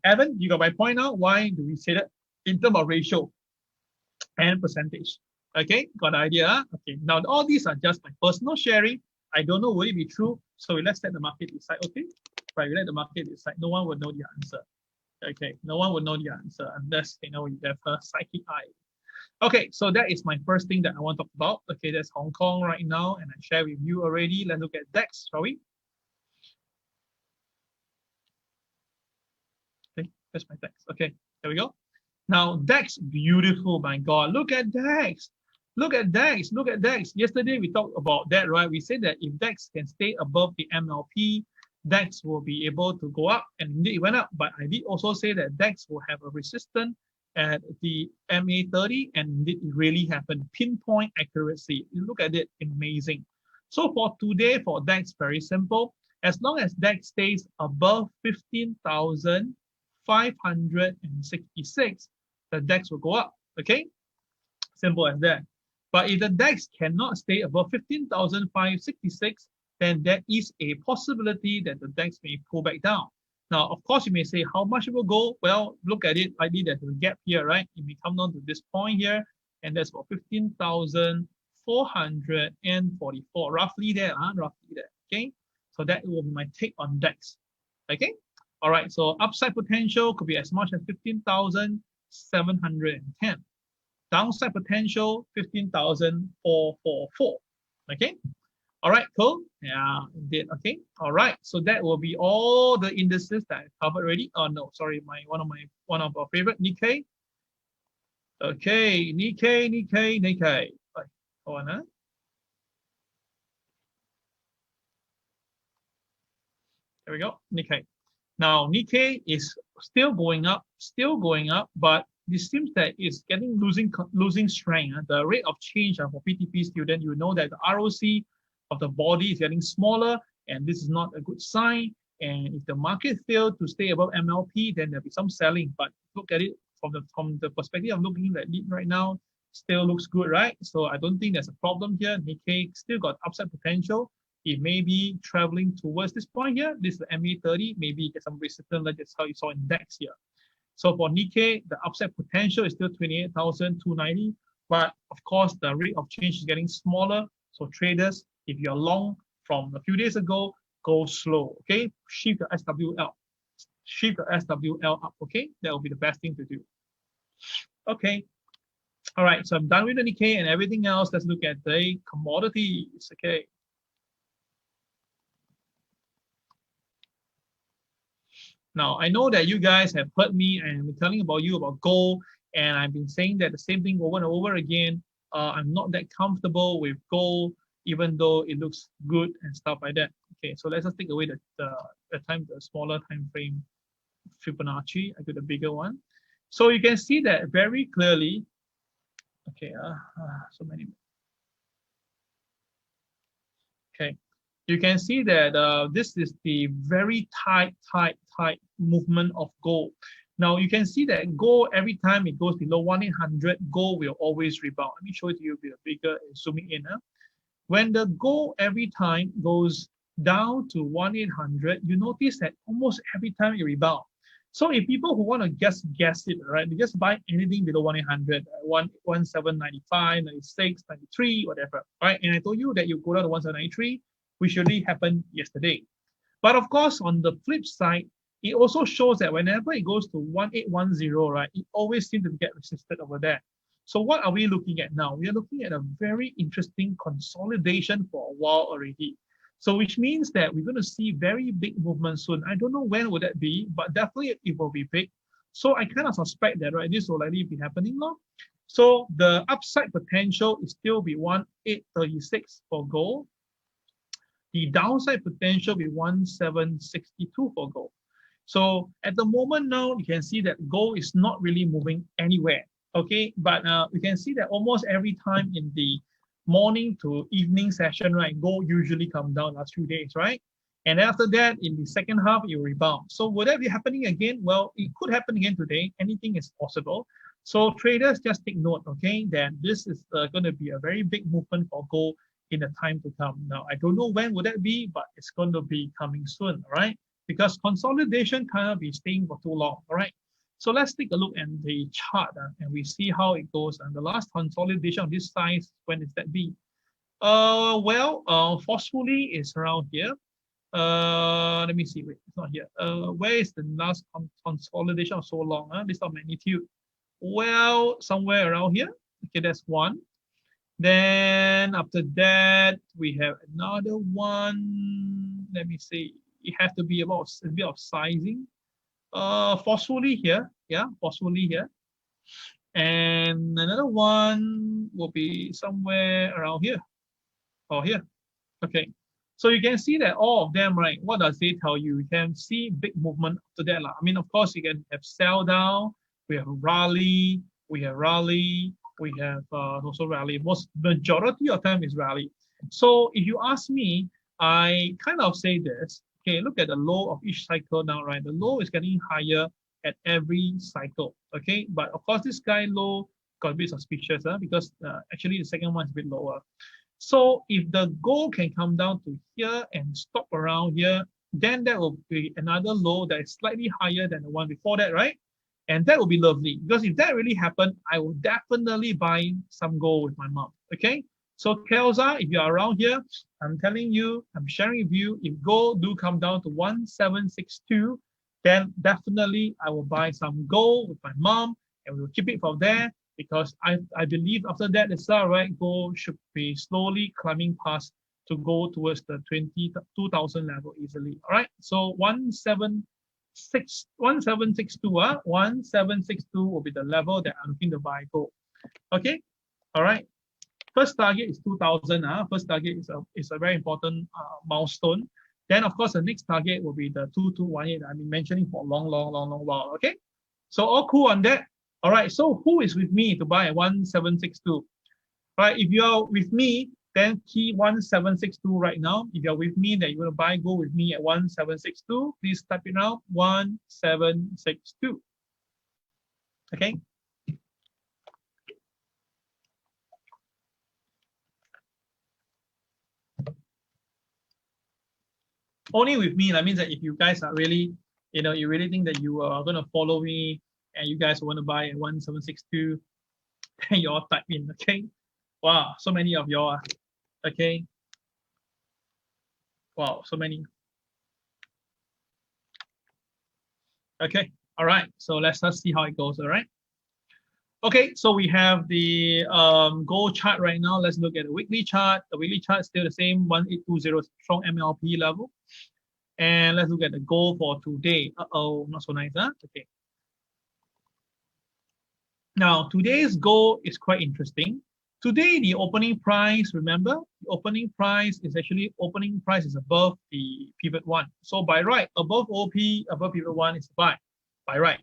Evan, you got my point now. Why do we say that in terms of ratio and percentage? Okay, got the idea? Huh? Okay, now all these are just my personal sharing. I don't know will it be true. So let's let the market decide. Okay, right? We let the market decide. No one will know the answer. Okay, no one will know the answer unless you have a psychic eye. Okay, so that is my first thing that I want to talk about. Okay, that's Hong Kong right now, and I share with you already. Let's look at DAX, shall we? Okay, that's my DAX. Okay, there we go. Now DAX, beautiful, my God. Look at DAX. Look at DAX. Look at DAX. Yesterday we talked about that, right? We said that if DAX can stay above the MLP, DAX will be able to go up, and indeed it went up. But I did also say that DAX will have a resistance at the MA30, and indeed it really happened. Pinpoint accuracy. You look at it, amazing. So for today, for DAX, very simple. As long as DAX stays above 15,566, the DAX will go up. Okay, simple as that. But if the DAX cannot stay above 15,566, then there is a possibility that the DAX may pull back down. Now, of course, you may say how much it will go. Well, look at it. Likely there's a gap here, right? It may come down to this point here, and that's about 15,444, roughly there, roughly there. Okay, so that will be my take on DAX. Okay, all right. So upside potential could be as much as 15,710. Downside potential 15,444. Okay. All right, cool. Yeah, indeed. Okay. All right. So that will be all the indices that I covered already. Oh no, sorry, one of our favorite Nikkei. Okay, Nikkei. Right, hold on. There we go. Nikkei. Now Nikkei is still going up, but it seems that it's losing strength. The rate of change for PTP student, you know that the ROC of the body is getting smaller, and this is not a good sign. And if the market fails to stay above MLP, then there'll be some selling. But look at it from the perspective of looking at it right now, still looks good, right? So I don't think there's a problem here. Nikkei still got upside potential. It may be traveling towards this point here. This is the MA30. Maybe get some resistance, like that's how you saw in DAX here. So for Nikkei, the upside potential is still 28,290. But of course, the rate of change is getting smaller. So traders, if you're long from a few days ago, go slow, okay? Shift the SWL. Shift the SWL up, okay? That will be the best thing to do. Okay. All right, so I'm done with the Nikkei and everything else. Let's look at the commodities, okay? Now, I know that you guys have heard me and I'm telling about you about gold, and I've been saying that the same thing over and over again. I'm not that comfortable with gold, even though it looks good and stuff like that. Okay, so let's just take away the smaller time frame Fibonacci. I got a bigger one. So you can see that very clearly. Okay, so many. Okay, you can see that this is the very tight movement of gold. Now you can see that gold, every time it goes below 1,800, gold will always rebound. Let me show it to you a bit bigger, zooming in. When the gold every time goes down to 1,800, you notice that almost every time it rebound. So if people who want to guess it, right, they just buy anything below 1,800, 1,795, 96, 93, whatever, right? And I told you that you go down to 1,793, which really happened yesterday. But of course, on the flip side, it also shows that whenever it goes to 1,810, right, it always seems to get resisted over there. So what are we looking at now? We are looking at a very interesting consolidation for a while already. So which means that we're going to see very big movement soon. I don't know when would that be, but definitely it will be big. So I kind of suspect that, right, this will likely be happening now. So the upside potential is still be 1,836 for gold. The downside potential will be 1,762 for gold. So at the moment now, you can see that gold is not really moving anywhere. Okay, but we can see that almost every time in the morning to evening session, right, gold usually come down last few days, right? And after that, in the second half, it will rebound. So will that be happening again? Well, it could happen again today. Anything is possible. So traders, just take note, okay, that this is going to be a very big movement for gold in the time to come. Now, I don't know when will that be, but it's going to be coming soon, all right? Because consolidation cannot be staying for too long, all right? So let's take a look at the chart and we see how it goes. And the last consolidation of this size, when is that be? Forcefully is around here. Let me see. Wait, it's not here. Where is the last consolidation of so long? This of magnitude. Well, somewhere around here. Okay, that's one. Then after that, we have another one. Let me see. It has to be about a bit of sizing. Forcefully here, yeah, forcefully here. And another one will be somewhere around here or here. Okay, so you can see that all of them, right, what does they tell you? You can see big movement after that. I mean, of course, you can have sell down, we have rally, we have also rally. Majority of time is rally. So if you ask me, I kind of say this. Okay, look at the low of each cycle now, right? The low is getting higher at every cycle, okay? But of course, this guy low got a bit suspicious because actually the second one is a bit lower. So if the gold can come down to here and stop around here, then that will be another low that is slightly higher than the one before that, right? And that will be lovely because if that really happened, I will definitely buy some gold with my mom, okay? So Kelza, if you're around here, I'm telling you, I'm sharing with you, if gold do come down to 1,762, then definitely I will buy some gold with my mom and we will keep it from there because I believe after that as well, right, gold should be slowly climbing past to go towards the 22,000 level easily. All right, so 1762 will be the level that I'm looking to buy gold. Okay, all right. First target is 2,000. First target is a very important milestone. Then, of course, the next target will be the 2218 I've been mentioning for a long while. Okay, so all cool on that. All right, so who is with me to buy at 1762? All right, if you're with me, then key 1762 right now. If you're with me, that you want to buy, go with me at 1762. Please type it out, 1762. Okay. Only with me, that means that if you guys are really, you really think that you are going to follow me and you guys want to buy at 1762, then you all type in, okay? Wow, so many of y'all, okay? Wow, so many. Okay, all right, so let's see how it goes, all right? Okay, so we have the gold chart right now. Let's look at the weekly chart. The weekly chart is still the same, 1820 strong MLP level. And let's look at the gold for today. Uh-oh, not so nice, huh? Okay. Now, today's gold is quite interesting. Today, the opening price, remember, the opening price is above the pivot one. So by right, above OP, above pivot one is buy, by right.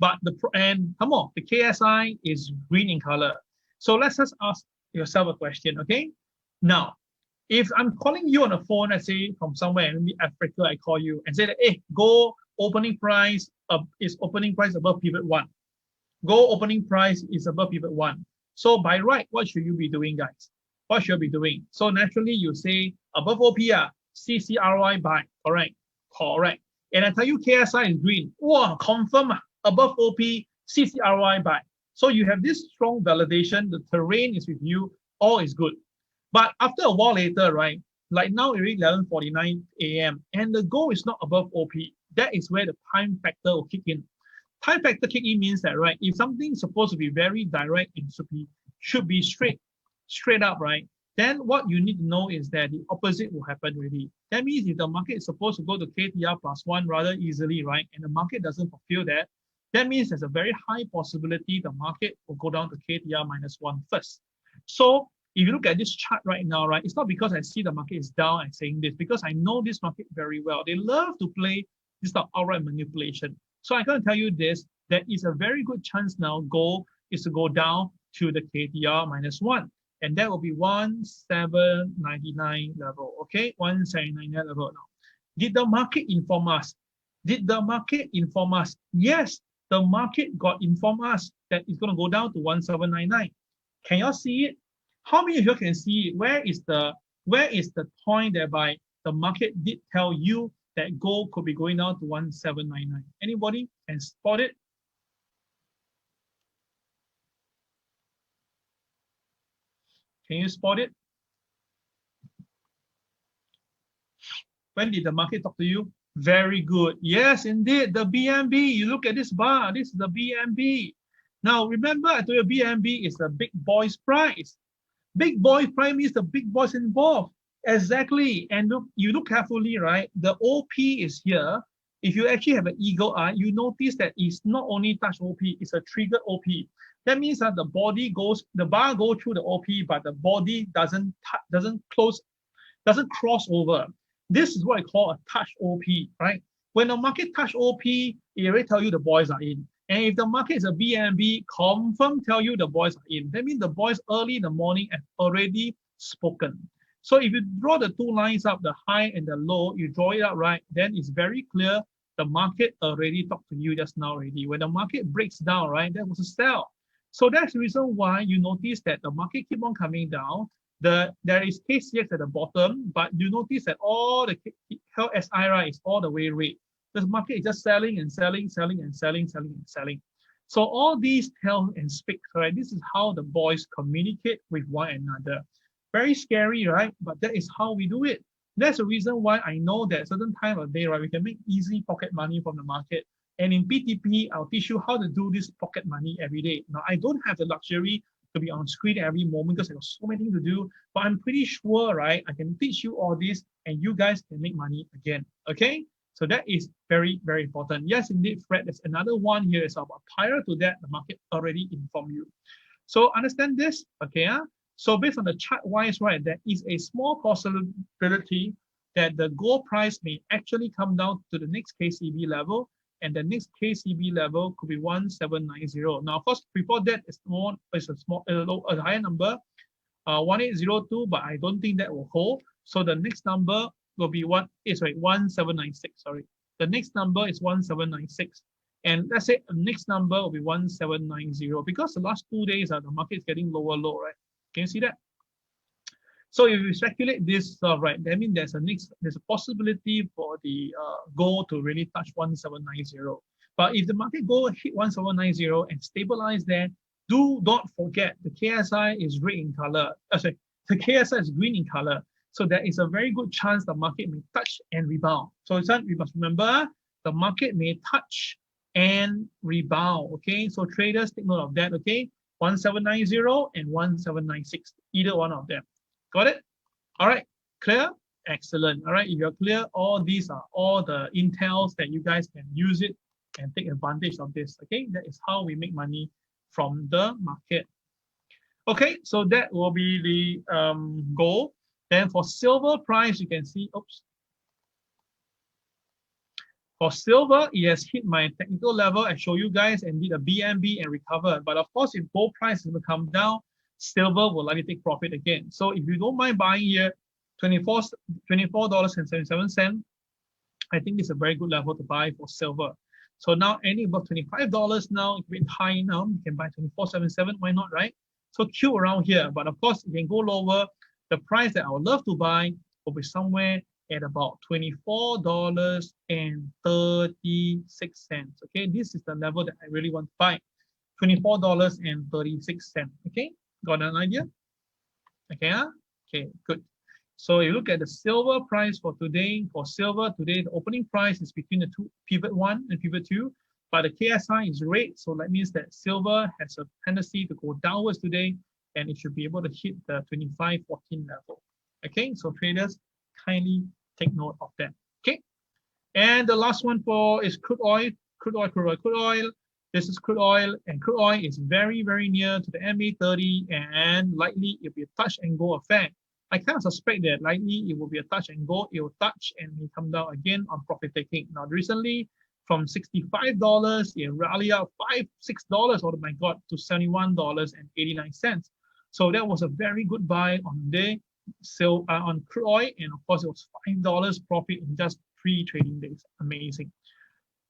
But come on, the KSI is green in color. So let's just ask yourself a question, okay? Now, if I'm calling you on the phone, let's say from somewhere, maybe Africa, I call you and say that, hey, gold opening price is opening price above pivot 1. Gold opening price is above pivot 1. So by right, what should you be doing, guys? What should you be doing? So naturally, you say above OP, CCRY buy. Correct. Correct. And I tell you, KSI is green. Wow, confirm above OP, CCRY buy. So you have this strong validation. The terrain is with you. All is good. But after a while later, right? Like now, it's 11:49 a.m. and the gold is not above OP. That is where the time factor will kick in. Time factor kick in means that, right, if something is supposed to be very direct and should be straight up, right, then what you need to know is that the opposite will happen already. That means if the market is supposed to go to KTR +1 rather easily, right, and the market doesn't fulfill that, that means there's a very high possibility the market will go down to KTR -1 first. So if you look at this chart right now, right, it's not because I see the market is down and saying this, because I know this market very well. They love to play this type of outright manipulation. So I'm going to tell you this, there is a very good chance now gold is to go down to the KTR -1. And that will be 1799 level, okay? 1799 level now. Did the market inform us? Did the market inform us? Yes, the market got informed us that it's going to go down to 1799. Can you all see it? How many of you can see it? Where is the point whereby the market did tell you that gold could be going down to 1799? Anybody can spot it? Can you spot it? When did the market talk to you? Very good. Yes, indeed, the BNB. You look at this bar. This is the BNB. Now, remember, I told you BNB is the big boys price. Big boys price means the big boys involved. Exactly. And look, you look carefully, right? The OP is here. If you actually have an eagle eye, you notice that it's not only touch OP, it's a triggered OP. That means that the bar goes through the OP, but the body doesn't cross over. This is what I call a touch OP, right? When the market touch OP, it already tell you the boys are in. And if the market is a BNB, confirm tell you the boys are in. That means the boys early in the morning have already spoken. So if you draw the two lines up, the high and the low, you draw it out, right? Then it's very clear the market already talked to you just now already. When the market breaks down, right, that was a sell. So that's the reason why you notice that the market keep on coming down. There is KCX at the bottom, but you notice that all the LSI, right, is all the way red. The market is just selling and selling, selling and selling, selling and selling. So all these tell and speak, right? This is how the boys communicate with one another. Very scary, right? But that is how we do it. That's the reason why I know that certain time of day, right, we can make easy pocket money from the market. And in PTP, I'll teach you how to do this pocket money every day. Now, I don't have the luxury to be on screen every moment because I got so many things to do, but I'm pretty sure, right, I can teach you all this and you guys can make money again, okay? So that is very, very important. Yes, indeed, Fred, there's another one here is about prior to that, the market already informed you. So understand this, okay? So based on the chart wise, right, there is a small possibility that the gold price may actually come down to the next KCB level, and the next KCB level could be 1790. Now, of course, before that, it's a higher number, 1802, but I don't think that will hold. So the next number will be 1796. Sorry, the next number is 1796, and let's say the next number will be 1790 because the last 2 days the market is getting lower low, right? Can you see that? So if you speculate this, right, that means there's a possibility for the gold to really touch 1790. But if the market go hit 1790 and stabilize there, do not forget the KSI is red in color. The KSI is green in color. So there is a very good chance the market may touch and rebound. So we must remember the market may touch and rebound. Okay, so traders take note of that. Okay, 1790 and 1796, either one of them. Got it? All right, clear? Excellent. All right, if you're clear, all these are all the intels that you guys can use it and take advantage of this. Okay, that is how we make money from the market. Okay, so that will be the goal. Then for silver price, you can see, oops. For silver, it has hit my technical level. I show you guys and did a BNB and recovered. But of course, if gold price will come down, silver will likely take profit again. So if you don't mind buying here, $24.77, I think it's a very good level to buy for silver. So now any above $25 now, it's a bit high now. You can buy 24.77. Why not, right? So Q around here. But of course, you can go lower. The price that I would love to buy will be somewhere at about $24.36. Okay, this is the level that I really want to buy. $24.36. Okay, got an idea? Okay, okay, good. So you look at the silver price for today. For silver today, the opening price is between the two pivot 1 and pivot 2, but the KSI is red, so that means that silver has a tendency to go downwards today, and it should be able to hit the 25.14 level. Okay, so traders, kindly take note of that. Okay, and the last one for is crude oil. Crude oil. This is crude oil, and crude oil is very, very near to the MA30, and likely it'll be a touch and go effect. I kind of suspect that likely it will be a touch and go. It will touch and it come down again on profit taking. Now, recently from $65, it rallied up $6, oh my God, to $71.89. So that was a very good buy on the on crude oil, and of course it was $5 profit in just 3 trading days. Amazing.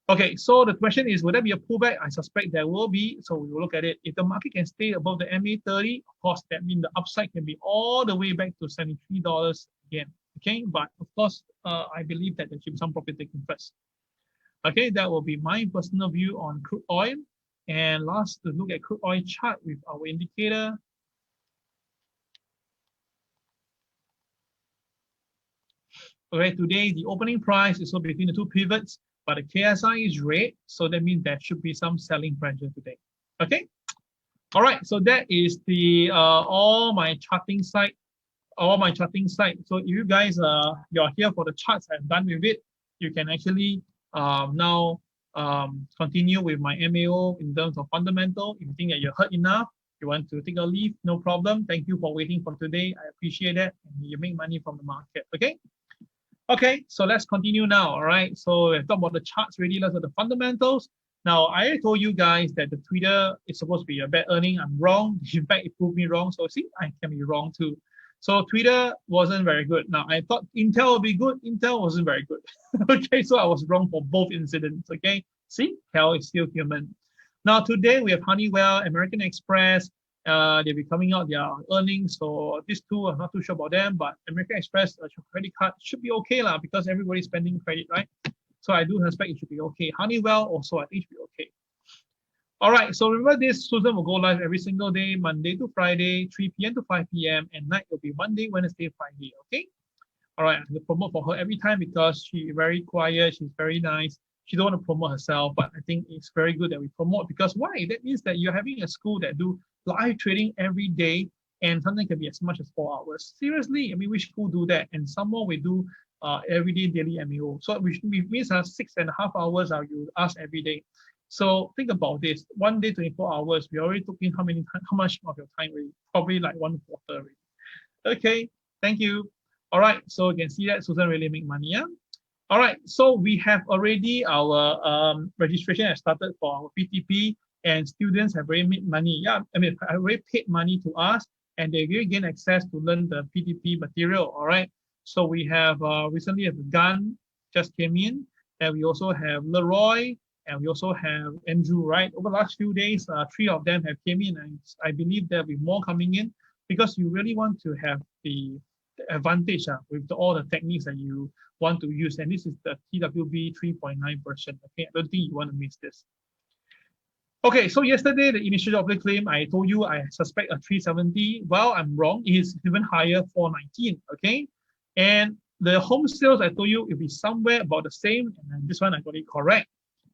Okay, so the question is, will there be a pullback? I suspect there will be, so we will look at it. If the market can stay above the MA30, of course, that means the upside can be all the way back to $73 again. Okay, but of course, I believe that there should be some profit taking first. Okay, that will be my personal view on crude oil. And last, to look at crude oil chart with our indicator. Okay, today the opening price is so between the two pivots, but the KSI is red, so that means there should be some selling pressure today. Okay, all right. So that is the all my charting site. So if you guys you're here for the charts, I'm done with it. You can actually now continue with my MAO in terms of fundamental. If you think that you're heard enough, you want to take a leave, no problem. Thank you for waiting for today. I appreciate that. And you make money from the market. Okay. Okay, so let's continue now, all right? So we've talked about the charts already, let's look at the fundamentals. Now, I told you guys that the Twitter is supposed to be a bad earning. I'm wrong. In fact, it proved me wrong. So see, I can be wrong too. So Twitter wasn't very good. Now, I thought Intel would be good. Intel wasn't very good. Okay, so I was wrong for both incidents, okay? See, hell is still human. Now, today we have Honeywell, American Express. They'll be coming out their earnings. So these two, I'm not too sure about them, but American Express credit card should be okay lah, because everybody's spending credit, right? So I do suspect it should be okay. Honeywell also, I think should be okay. All right, so remember this, Susan will go live every single day, Monday to Friday, 3 p.m. to 5 p.m. and night will be Monday, Wednesday, Friday, okay? All right, I'm going to promote for her every time because she's very quiet, she's very nice. She don't want to promote herself, but I think it's very good that we promote, because why? That means that you're having a school that do live trading every day, and something can be as much as 4 hours. Seriously, I mean, which school do that? And some more we do everyday daily MAO. So which means 6.5 hours are you ask every day. So think about this. 1 day, 24 hours. We already took in how much of your time already? Probably like 1/4 already. Okay, thank you. All right, so you can see that Susan really make money, yeah? All right, so we have already our registration has started for our PTP, and students have already made money. Yeah, I mean, have already paid money to us, and they will gain access to learn the PTP material. All right, so we have recently have Gun just came in, and we also have Leroy, and we also have Andrew. Right, over the last few days, 3 of them have came in, and I believe there'll be more coming in, because you really want to have the advantage with all the techniques that you want to use, and this is the TWB 3.9 version. Okay, I don't think you want to miss this. Okay, so yesterday the initial Jobless claim, I told you I suspect a 370. Well, I'm wrong. It is even higher, 419. Okay, and the home sales, I told you it'll be somewhere about the same, and then this one I got it correct.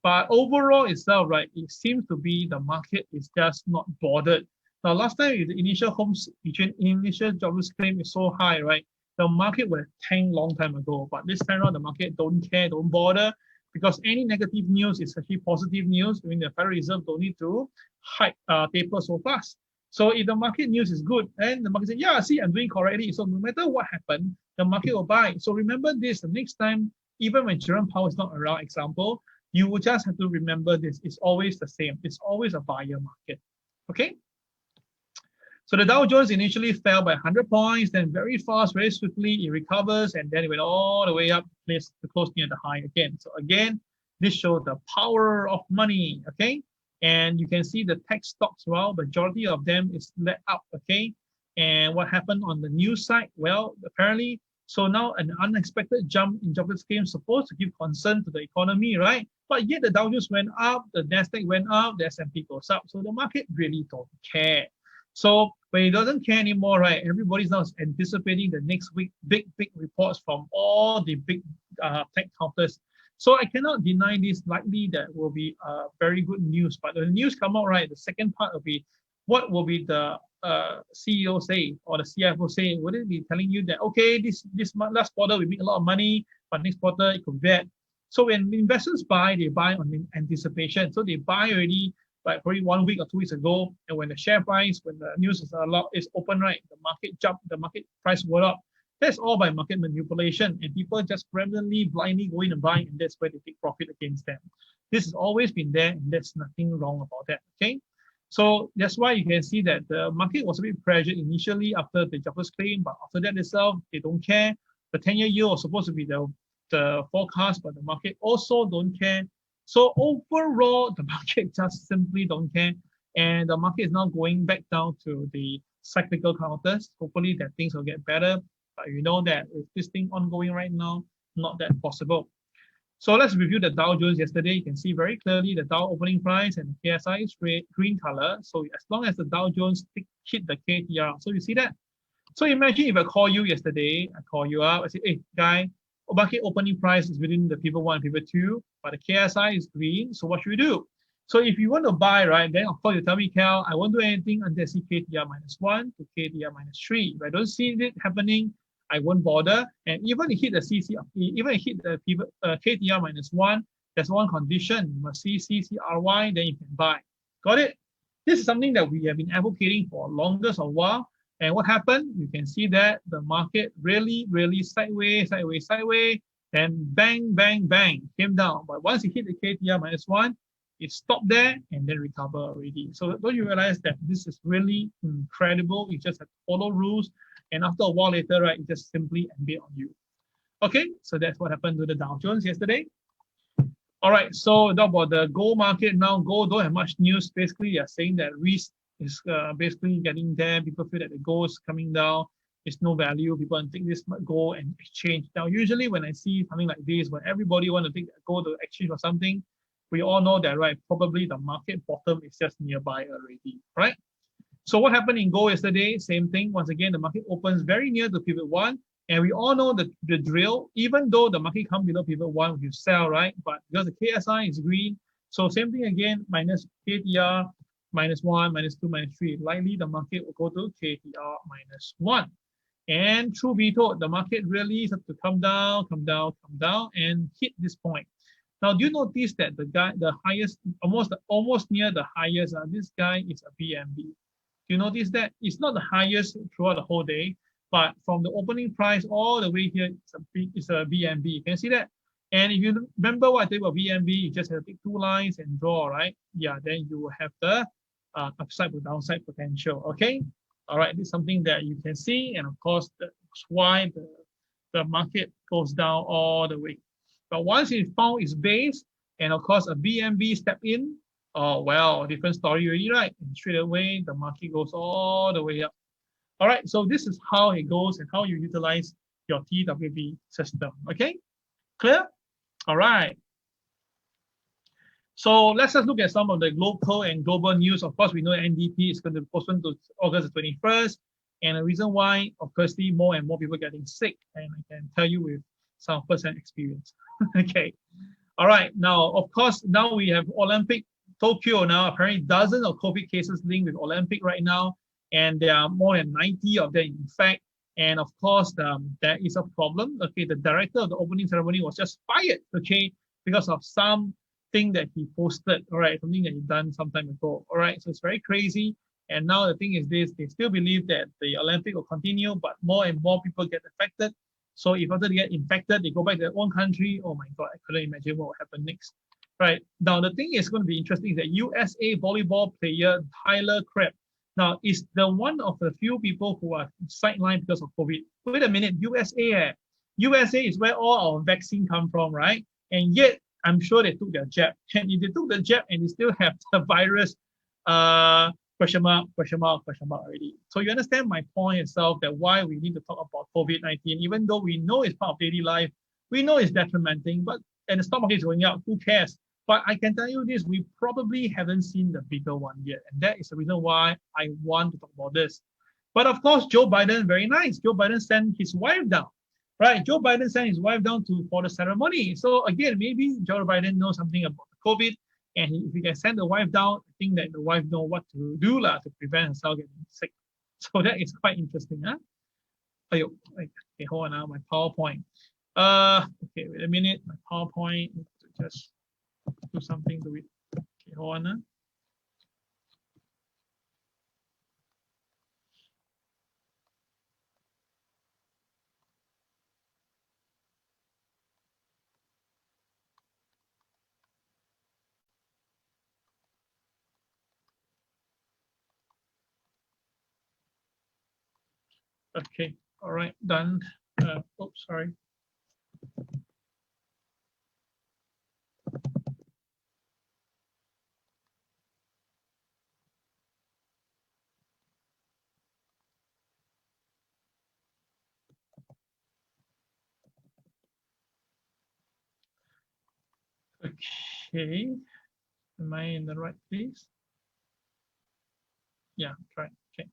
But overall itself, right, it seems to be the market is just not bothered. Now, last time the initial jobless claim is so high, right? The market would have tanked long time ago, but this time around the market don't care, don't bother, because any negative news is actually positive news. I mean, the Federal Reserve don't need to hike taper so fast. So if the market news is good, and the market says, yeah, see, I'm doing correctly. So no matter what happened, the market will buy. So remember this, the next time, even when Jerome Powell is not around, example, you will just have to remember this. It's always the same. It's always a buyer market. Okay? So the Dow Jones initially fell by 100 points, then very fast, very swiftly, it recovers, and then it went all the way up to close near the high again. So again, this shows the power of money, okay? And you can see the tech stocks, well, majority of them is led up, okay? And what happened on the news side? Well, apparently, so now an unexpected jump in jobless claims supposed to give concern to the economy, right? But yet the Dow Jones went up, the NASDAQ went up, the S&P goes up. So the market really don't care. So when it doesn't care anymore, right, everybody's now anticipating the next week big reports from all the big tech counters. So I cannot deny this likely that will be very good news. But the news come out, right, the second part will be what will be the CEO say or the CFO say? Would it be telling you that, okay, this last quarter we make a lot of money, but next quarter it could be bad. So when investors buy, they buy on anticipation. So they buy already like probably 1 week or 2 weeks ago, and when the share price, when the news is open, right, the market jumped, the market price went up. That's all by market manipulation, and people just randomly, blindly go in and buy, and that's where they take profit against them. This has always been there, and there's nothing wrong about that. Okay, so that's why you can see that the market was a bit pressured initially after the jobless claim, but after that itself, they don't care. The 10-year yield was supposed to be the forecast, but the market also don't care. So overall, the market just simply don't care, and the market is now going back down to the cyclical counters. Hopefully that things will get better, but you know that with this thing ongoing right now, not that possible. So let's review the Dow Jones yesterday. You can see very clearly the Dow opening price and the KSI is green color. So as long as the Dow Jones hit the KTR, so you see that. So imagine if I call you yesterday, I call you up, I say, hey guy, market opening price is within the pivot 1 and pivot 2, but the KSI is green, so what should we do? So if you want to buy, right, then of course you tell me, Cal, I won't do anything until I see KTR -1 to KTR -3. If I don't see it happening, I won't bother. And even if hit the the pivot, KTR -1, there's one condition, you must see CCRY, then you can buy. Got it? This is something that we have been advocating for longest a while. And what happened? You can see that the market really sideways, then bang, bang, bang, came down. But once it hit the KTR -1, it stopped there and then recover already. So don't you realize that this is really incredible? You just have to follow rules. And after a while later, right, it just simply embed on you. Okay, so that's what happened to the Dow Jones yesterday. All right, so talk about the gold market now. Gold don't have much news. Basically, they're saying that risk is basically getting there. People feel that the gold is coming down. It's no value. People take this gold and exchange. Now, usually when I see something like this, when everybody want to take gold to exchange or something, we all know that, right? Probably the market bottom is just nearby already, right? So what happened in gold yesterday? Same thing. Once again, the market opens very near the pivot 1. And we all know the drill, even though the market comes below pivot 1, you sell, right? But because the KSI is green, so same thing again, minus KTR, -1, -2, -3. Likely the market will go to KTR -1. And truth be told, the market really has to come down, and hit this point. Now, do you notice that the highest, almost near the highest, this guy is a BNB. Do you notice that? It's not the highest throughout the whole day, but from the opening price all the way here, it's a BNB. You can see that? And if you remember what I said about BNB, you just have to take 2 lines and draw, right? Yeah, then you will have the upside or downside potential, okay? All right, this is something that you can see, and of course, that's why the market goes down all the way. But once it found its base, and of course, a BNB step in, oh, well, different story already, right? And straight away, the market goes all the way up. All right, so this is how it goes and how you utilize your TWB system, okay? Clear? All right. So let's just look at some of the local and global news. Of course, we know NDP is going to postpone to August 21st. And the reason why, of course, more and more people getting sick. And I can tell you with some first-hand experience. Okay. All right. Now, of course, now we have Olympic Tokyo now. Apparently, dozens of COVID cases linked with Olympic right now. And there are more than 90 of them, in fact. And of course, there is a problem. Okay. The director of the opening ceremony was just fired. Okay. Because of something that he posted, all right, something that he done some time ago, all right, so it's very crazy. And now the thing is this, they still believe that the Olympic will continue, but more and more people get affected. So if after they get infected, they go back to their own country, oh my God, I couldn't imagine what will happen next. Right, now the thing is going to be interesting is that USA volleyball player Tyler Crabb, Now, is the one of the few people who are sidelined because of COVID. Wait a minute, USA. USA is where all our vaccine come from, right? And yet, I'm sure they took their jab. And if they took the jab and they still have the virus, question mark, question mark, question mark already. So you understand my point itself that why we need to talk about COVID-19, even though we know it's part of daily life, we know it's detrimenting, but and the stock market is going up, who cares? But I can tell you this, we probably haven't seen the bigger one yet. And that is the reason why I want to talk about this. But of course, Joe Biden, very nice. Joe Biden sent his wife down, right? Joe Biden sent his wife down for the ceremony. So again, maybe Joe Biden knows something about the COVID. And if he can send the wife down, I think that the wife know what to do to prevent herself getting sick. So that is quite interesting. Huh? Ayo, okay, hold on now, my PowerPoint. Okay, wait a minute. My PowerPoint, just do something to it. Okay, hold on. Okay, all right, done. Oops, sorry. Okay, am I in the right place? Yeah, right. Okay.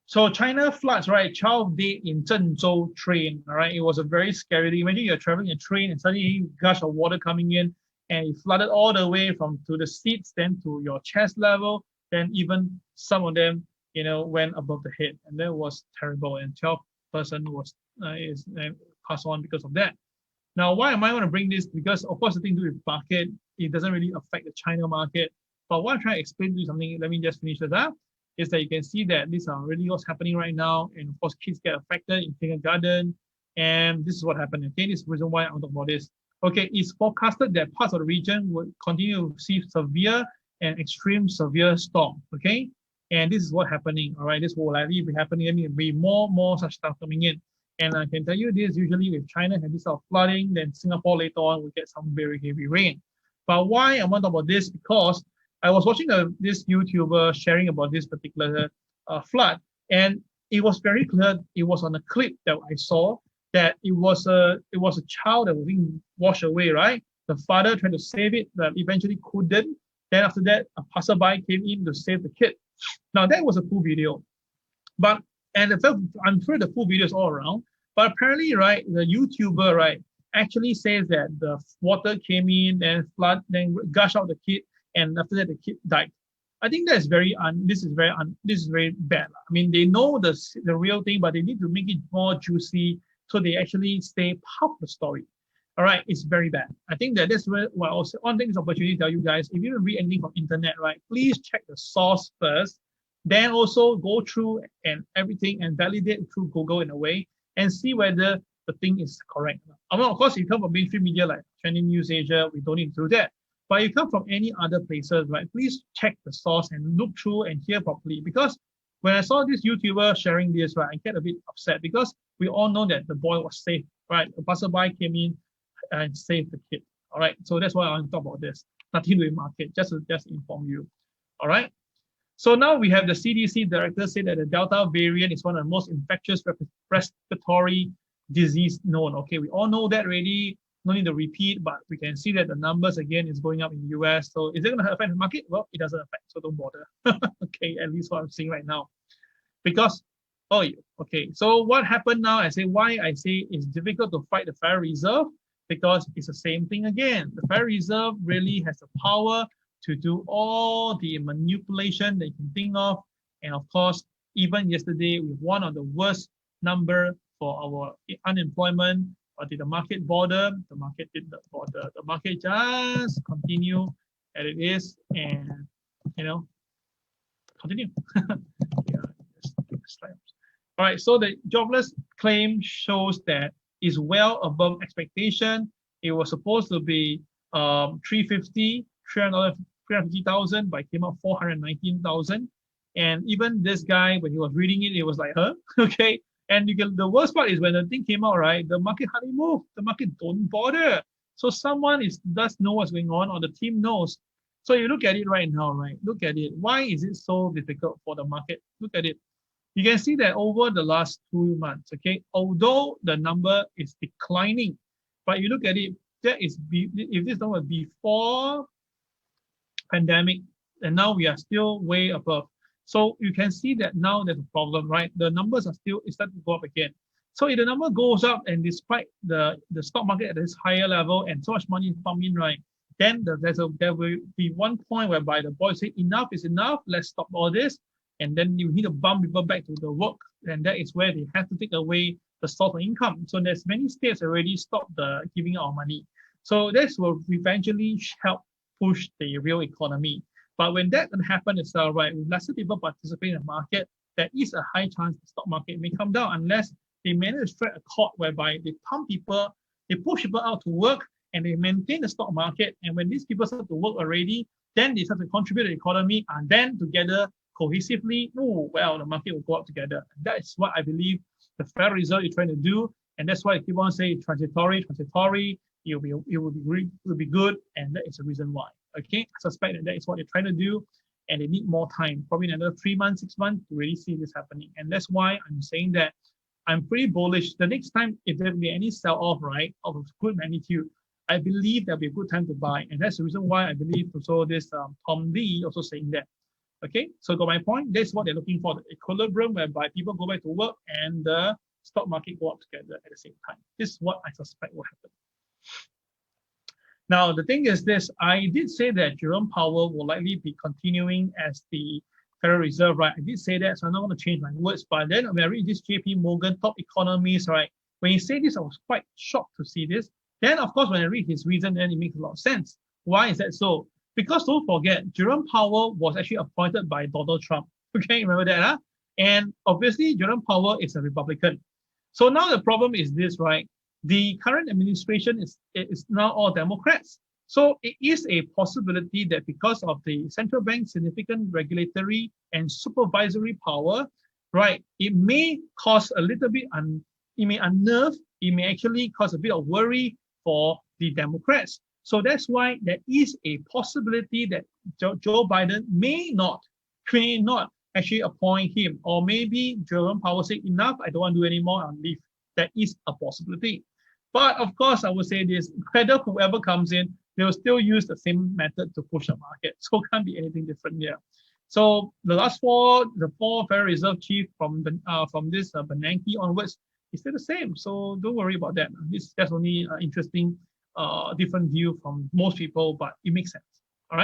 So China floods, right? 12 dead in Zhengzhou train. All right, it was a very scary thing. Imagine you're traveling a train and suddenly a gush of water coming in, and it flooded all the way from to the seats, then to your chest level, then even some of them, went above the head, and that was terrible. And 12 person was passed on because of that. Now, why am I going to bring this? Because of course, the thing to do with market, it doesn't really affect the China market. But what I'm trying to explain to you something, let me just finish this up, is that you can see that these are really what's happening right now. And of course, kids get affected in kindergarten. And this is what happened. Okay, this is the reason why I'm talking about this. Okay, it's forecasted that parts of the region will continue to see severe and extreme severe storm. Okay, and this is what's happening. All right, this will likely be happening. There will be more such stuff coming in. And I can tell you this, usually with China have this sort of flooding, then Singapore later on will get some very heavy rain. But why I want to talk about this? Because I was watching this YouTuber sharing about this particular flood, and it was very clear. It was on a clip that I saw that it was a child that was being washed away, right? The father tried to save it, but eventually couldn't. Then after that, a passerby came in to save the kid. Now that was a full video, but and I'm sure the full video is all around. But apparently, right, the YouTuber, right, actually says that the water came in and flood, then gush out the kid, and after that the kid died. I think that's this is very bad. I mean, they know the real thing, but they need to make it more juicy so they actually stay part of the story. All right, it's very bad. I think that's where also one thing is opportunity to tell you guys, if you read anything from internet, right, please check the source first, then also go through and everything and validate through Google in a way and see whether the thing is correct. I mean, of course, if you come from mainstream media like Channel News Asia, we don't need to do that. But if you come from any other places, right, please check the source and look through and hear properly. Because when I saw this YouTuber sharing this, right, I get a bit upset because we all know that the boy was safe, right? A passerby came in and saved the kid. All right, so that's why I want to talk about this. Nothing to do with market, just to inform you. All right. So now we have the CDC director say that the Delta variant is one of the most infectious respiratory disease known. Okay, we all know that already. No need to repeat, but we can see that the numbers again is going up in the US. So is it going to affect the market? Well, it doesn't affect, so don't bother. Okay, at least what I'm seeing right now. Because, okay, so what happened now? Why I say it's difficult to fight the Federal Reserve, because it's the same thing again. The Federal Reserve really has the power to do all the manipulation that you can think of. And of course, even yesterday, with one of the worst number for our unemployment, but did the market bother? The market did not bother. The market just continue as it is, and continue. Yeah, just take the slide. All right, so the jobless claim shows that is well above expectation. It was supposed to be 350,000, but it came out 419,000. And even this guy, when he was reading it, it was like, huh? Okay. And the worst part is when the thing came out, right? The market hardly moved. The market don't bother. So someone does know what's going on, or the team knows. So you look at it right now, right? Look at it. Why is it so difficult for the market? Look at it. You can see that over the last 2 months, okay, although the number is declining, but you look at it, if this number before pandemic, and now we are still way above. So you can see that now there's a problem, right? The numbers are still starting to go up again. So if the number goes up, and despite the stock market at this higher level and so much money pumping in, right, then there will be one point whereby the boys say enough is enough, let's stop all this, and then you need to bump people back to the work, and that is where they have to take away the source of income. So there's many states already stopped the giving out money. So this will eventually help push the real economy. But when that can happen itself, right, with lesser people participate in the market, there is a high chance the stock market may come down unless they manage to strike a chord whereby they pump people, they push people out to work, and they maintain the stock market. And when these people start to work already, then they start to contribute to the economy, and then together, cohesively, the market will go up together. And that is what I believe the Federal Reserve is trying to do. And that's why I keep on saying transitory, it will be good, and that is the reason why. Okay, I suspect that is what they're trying to do, and they need more time, probably another 3 months, 6 months to really see this happening. And that's why I'm saying that I'm pretty bullish. The next time, if there will be any sell-off, right, of a good magnitude, I believe there'll be a good time to buy. And that's the reason why I believe also this Tom Lee also saying that. Okay, so got my point. That's what they're looking for, the equilibrium whereby people go back to work and the stock market go up together at the same time. This is what I suspect will happen. Now, the thing is this, I did say that Jerome Powell will likely be continuing as the Federal Reserve, right? I did say that, so I'm not going to change my words. But then when I read this JP Morgan top economist, right, when he said this, I was quite shocked to see this. Then, of course, when I read his reason, then it makes a lot of sense. Why is that so? Because don't forget, Jerome Powell was actually appointed by Donald Trump. Okay, remember that, huh? And obviously, Jerome Powell is a Republican. So now the problem is this, right? The current administration is now all Democrats. So it is a possibility that because of the central bank's significant regulatory and supervisory power, right, it may cause a little bit, it may unnerve, it may actually cause a bit of worry for the Democrats. So that's why there is a possibility that Joe Biden may not actually appoint him, or maybe Jerome Powell say enough, I don't want to do any more, I'll leave. That is a possibility. But of course, I would say this, whether whoever comes in, they will still use the same method to push the market. So it can't be anything different here. So the four Federal Reserve chief from this Bernanke onwards is still the same. So don't worry about that. That's only interesting, different view from most people, but it makes sense. All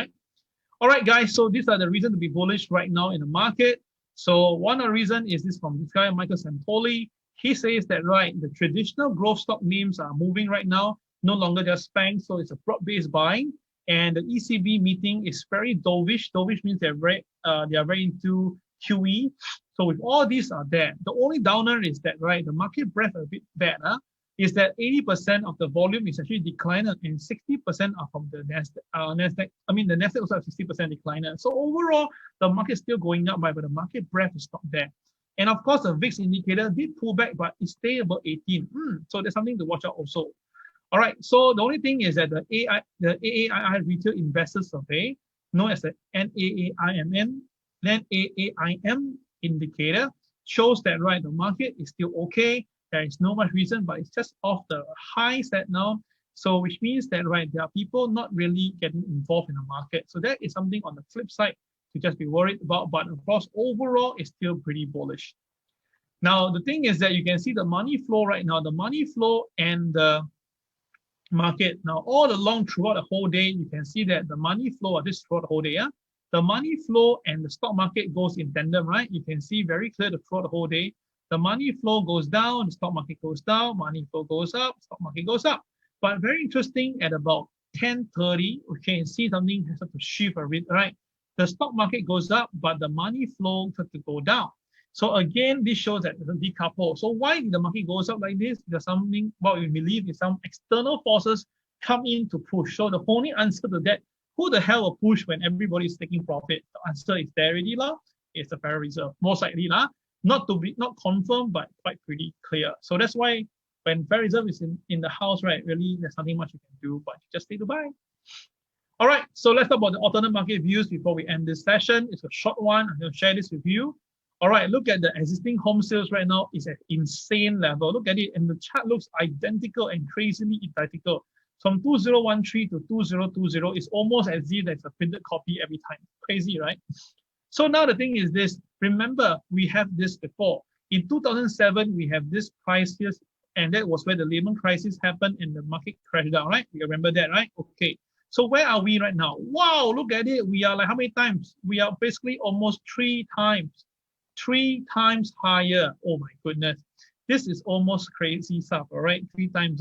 right, guys. So these are the reasons to be bullish right now in the market. So one of the reason is this from this guy, Michael Santoli. He says that, right, the traditional growth stock names are moving right now, no longer just banks, so it's a broad-based buying. And the ECB meeting is very dovish. Dovish means they are very into QE. So with all these are there, the only downer is that, right, the market breadth a bit bad, is that 80% of the volume is actually decliner and 60% are from the NASDAQ. I mean, the NASDAQ also has 60% decliner. So overall, the market's still going up, but the market breadth is not there. And of course, the VIX indicator did pull back, but it stayed above 18. So there's something to watch out also. All right, so the only thing is that the AAII Retail Investor Survey, known as the NAAIM indicator, shows that, right, the market is still okay. There is no much reason, but it's just off the high set now. So which means that, right, there are people not really getting involved in the market. So that is something on the flip side to just be worried about. But of course, overall, it's still pretty bullish. Now, the thing is that you can see the money flow right now, the money flow and the market. Now, all along throughout the whole day, you can see that the money flow, this throughout the whole day, the money flow and the stock market goes in tandem, right? You can see very clear throughout the whole day. The money flow goes down, the stock market goes down, money flow goes up, stock market goes up. But very interesting, at about 10:30, we can see something has to shift a bit, right? The stock market goes up, but the money flow has to go down. So again, this shows that it's a decouple. So why did the market goes up like this? There's something, what we believe is some external forces come in to push. So the only answer to that, who the hell will push when everybody is taking profit? The answer is there already, lah. is the Federal Reserve. Most likely, not confirmed, but quite pretty clear. So that's why when Federal Reserve is in the house, right, really there's nothing much you can do, but you just need to buy. All right, so let's talk about the alternate market views before we end this session. It's a short one. I'm going to share this with you. All right, look at the existing home sales right now. It's at insane level. Look at it, and the chart looks identical and crazily identical. From 2013 to 2020, it's almost as if there's a printed copy every time. Crazy, right? So now the thing is this. Remember, we have this before. In 2007, we have this price here, and that was where the Lehman crisis happened and the market crashed down, right? You remember that, right? Okay. So where are we right now? Wow, look at it. We are like how many times? We are basically almost three times higher. Oh my goodness. This is almost crazy stuff, all right? 3 times,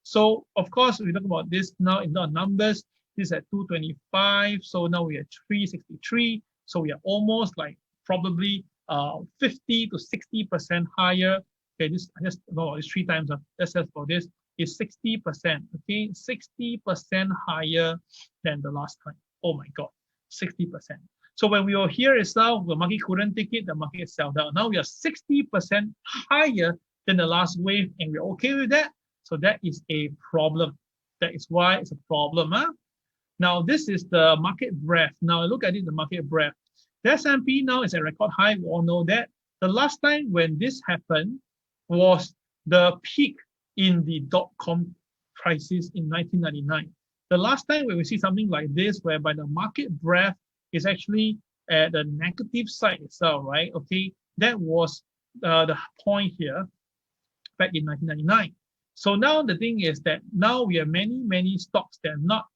So of course, we talk about this now in the numbers. This is at 225. So now we are 363. So we are almost like probably 50 to 60% higher. Okay, this I just know it's 3 times. Let's say for this is 60%. Okay, 60% higher than the last time. Oh my God, 60%. So when we were here itself, the market couldn't take it, the market sell down. Now we are 60% higher than the last wave, and we're okay with that. So that is a problem. That is why it's a problem. Now this is the market breadth. Now look at it, the market breadth. The S&P now is at record high. We all know that. The last time when this happened was the peak in the dot-com crisis in 1999. The last time when we see something like this, whereby the market breadth is actually at the negative side itself, right? Okay, that was the point here back in 1999. So now the thing is that now we have many stocks that are not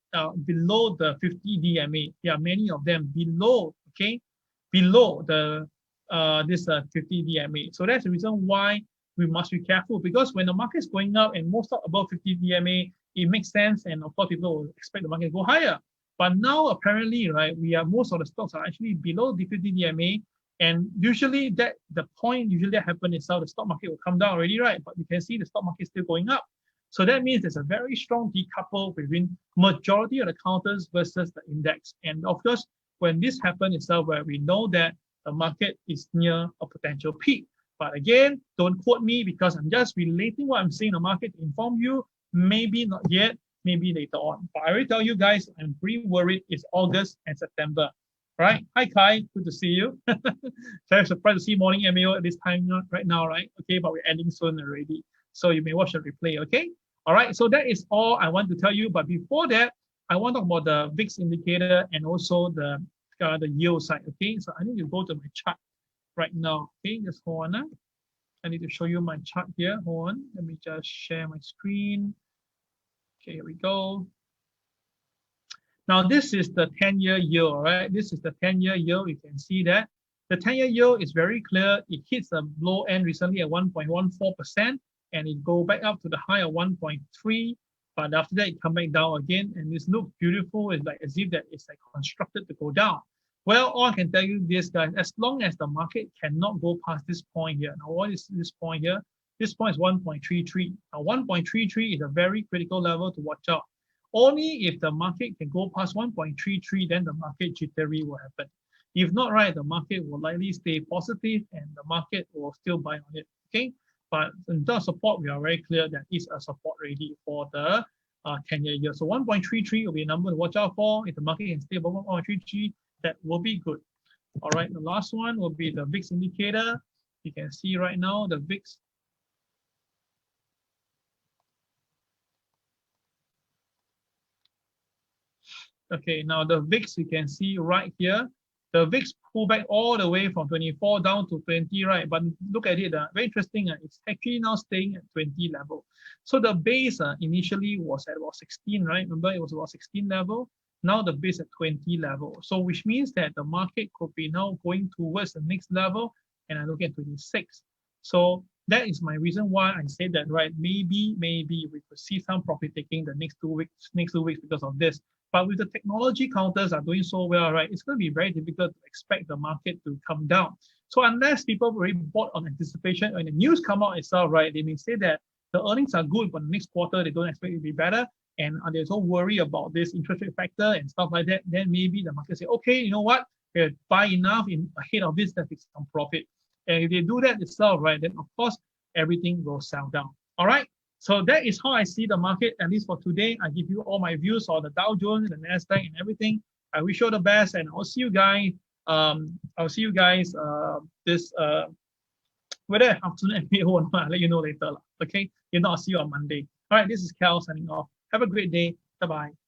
below the 50 DMA. There are many of them below, okay, below the this 50 DMA. So that's the reason why we must be careful, because when the market is going up and most stocks above 50 DMA, it makes sense, and of course people will expect the market to go higher. But now apparently, right, most of the stocks are actually below the 50 DMA, and usually the point that happens is how the stock market will come down already, right? But you can see the stock market is still going up. So that means there's a very strong decouple between majority of the counters versus the index. And of course, when this happens itself, where we know that the market is near a potential peak. But again, don't quote me, because I'm just relating what I'm seeing in the market to inform you. Maybe not yet, maybe later on. But I already tell you guys, I'm pretty worried. It's August and September, right? Hi Kai, good to see you. So I'm surprised to see morning MAO at this time right now, right? Okay, but we're ending soon already. So you may watch the replay, okay? All right, so that is all I want to tell you. But before that, I want to talk about the VIX indicator and also the yield side, okay? So I need to go to my chart right now, okay? Just hold on. I need to show you my chart here. Hold on, let me just share my screen. Okay, here we go. Now this is the 10-year yield, right? This is the 10-year yield. You can see that the 10-year yield is very clear. It hits the low end recently at 1.14%, and it go back up to the high of 1.3. But after that, it come back down again, and this looks beautiful. It's like as if that it's like constructed to go down. Well, all I can tell you this, guys, as long as the market cannot go past this point here. Now, what is this point here? This point is 1.33. Now, 1.33 is a very critical level to watch out. Only if the market can go past 1.33, then the market jittery will happen. If not, right, the market will likely stay positive and the market will still buy on it, okay? But in terms of support, we are very clear that it's a support ready for the 10-year yield. So 1.33 will be a number to watch out for. If the market can stay above 1.33, that will be good. All right, the last one will be the VIX indicator. You can see right now the VIX. Okay, now the VIX, you can see right here, the VIX pulled back all the way from 24 down to 20, right? But look at it, very interesting. It's actually now staying at 20 level. So the base initially was at about 16, right? Remember, it was about 16 level. Now the base at 20 level. So which means that the market could be now going towards the next level, and I look at 26. So that is my reason why I say that, right? Maybe we could see some profit taking the next 2 weeks because of this. But with the technology counters are doing so well, right, it's going to be very difficult to expect the market to come down. So unless people already bought on anticipation, when the news come out itself, right, they may say that the earnings are good, but the next quarter they don't expect it to be better, and there's no worry about this interest rate factor and stuff like that, then maybe the market say, okay, you know what, buy enough in ahead of this, that is some profit. And if they do that itself, right, then of course everything will sell down. All right. So that is how I see the market, at least for today. I give you all my views on the Dow Jones, the NASDAQ, and everything. I wish you all the best, and I'll see you guys. I'll see you guys this whether afternoon MBO or not, I'll let you know later. Okay. If not, I'll see you on Monday. All right. This is Cal signing off. Have a great day. Bye bye.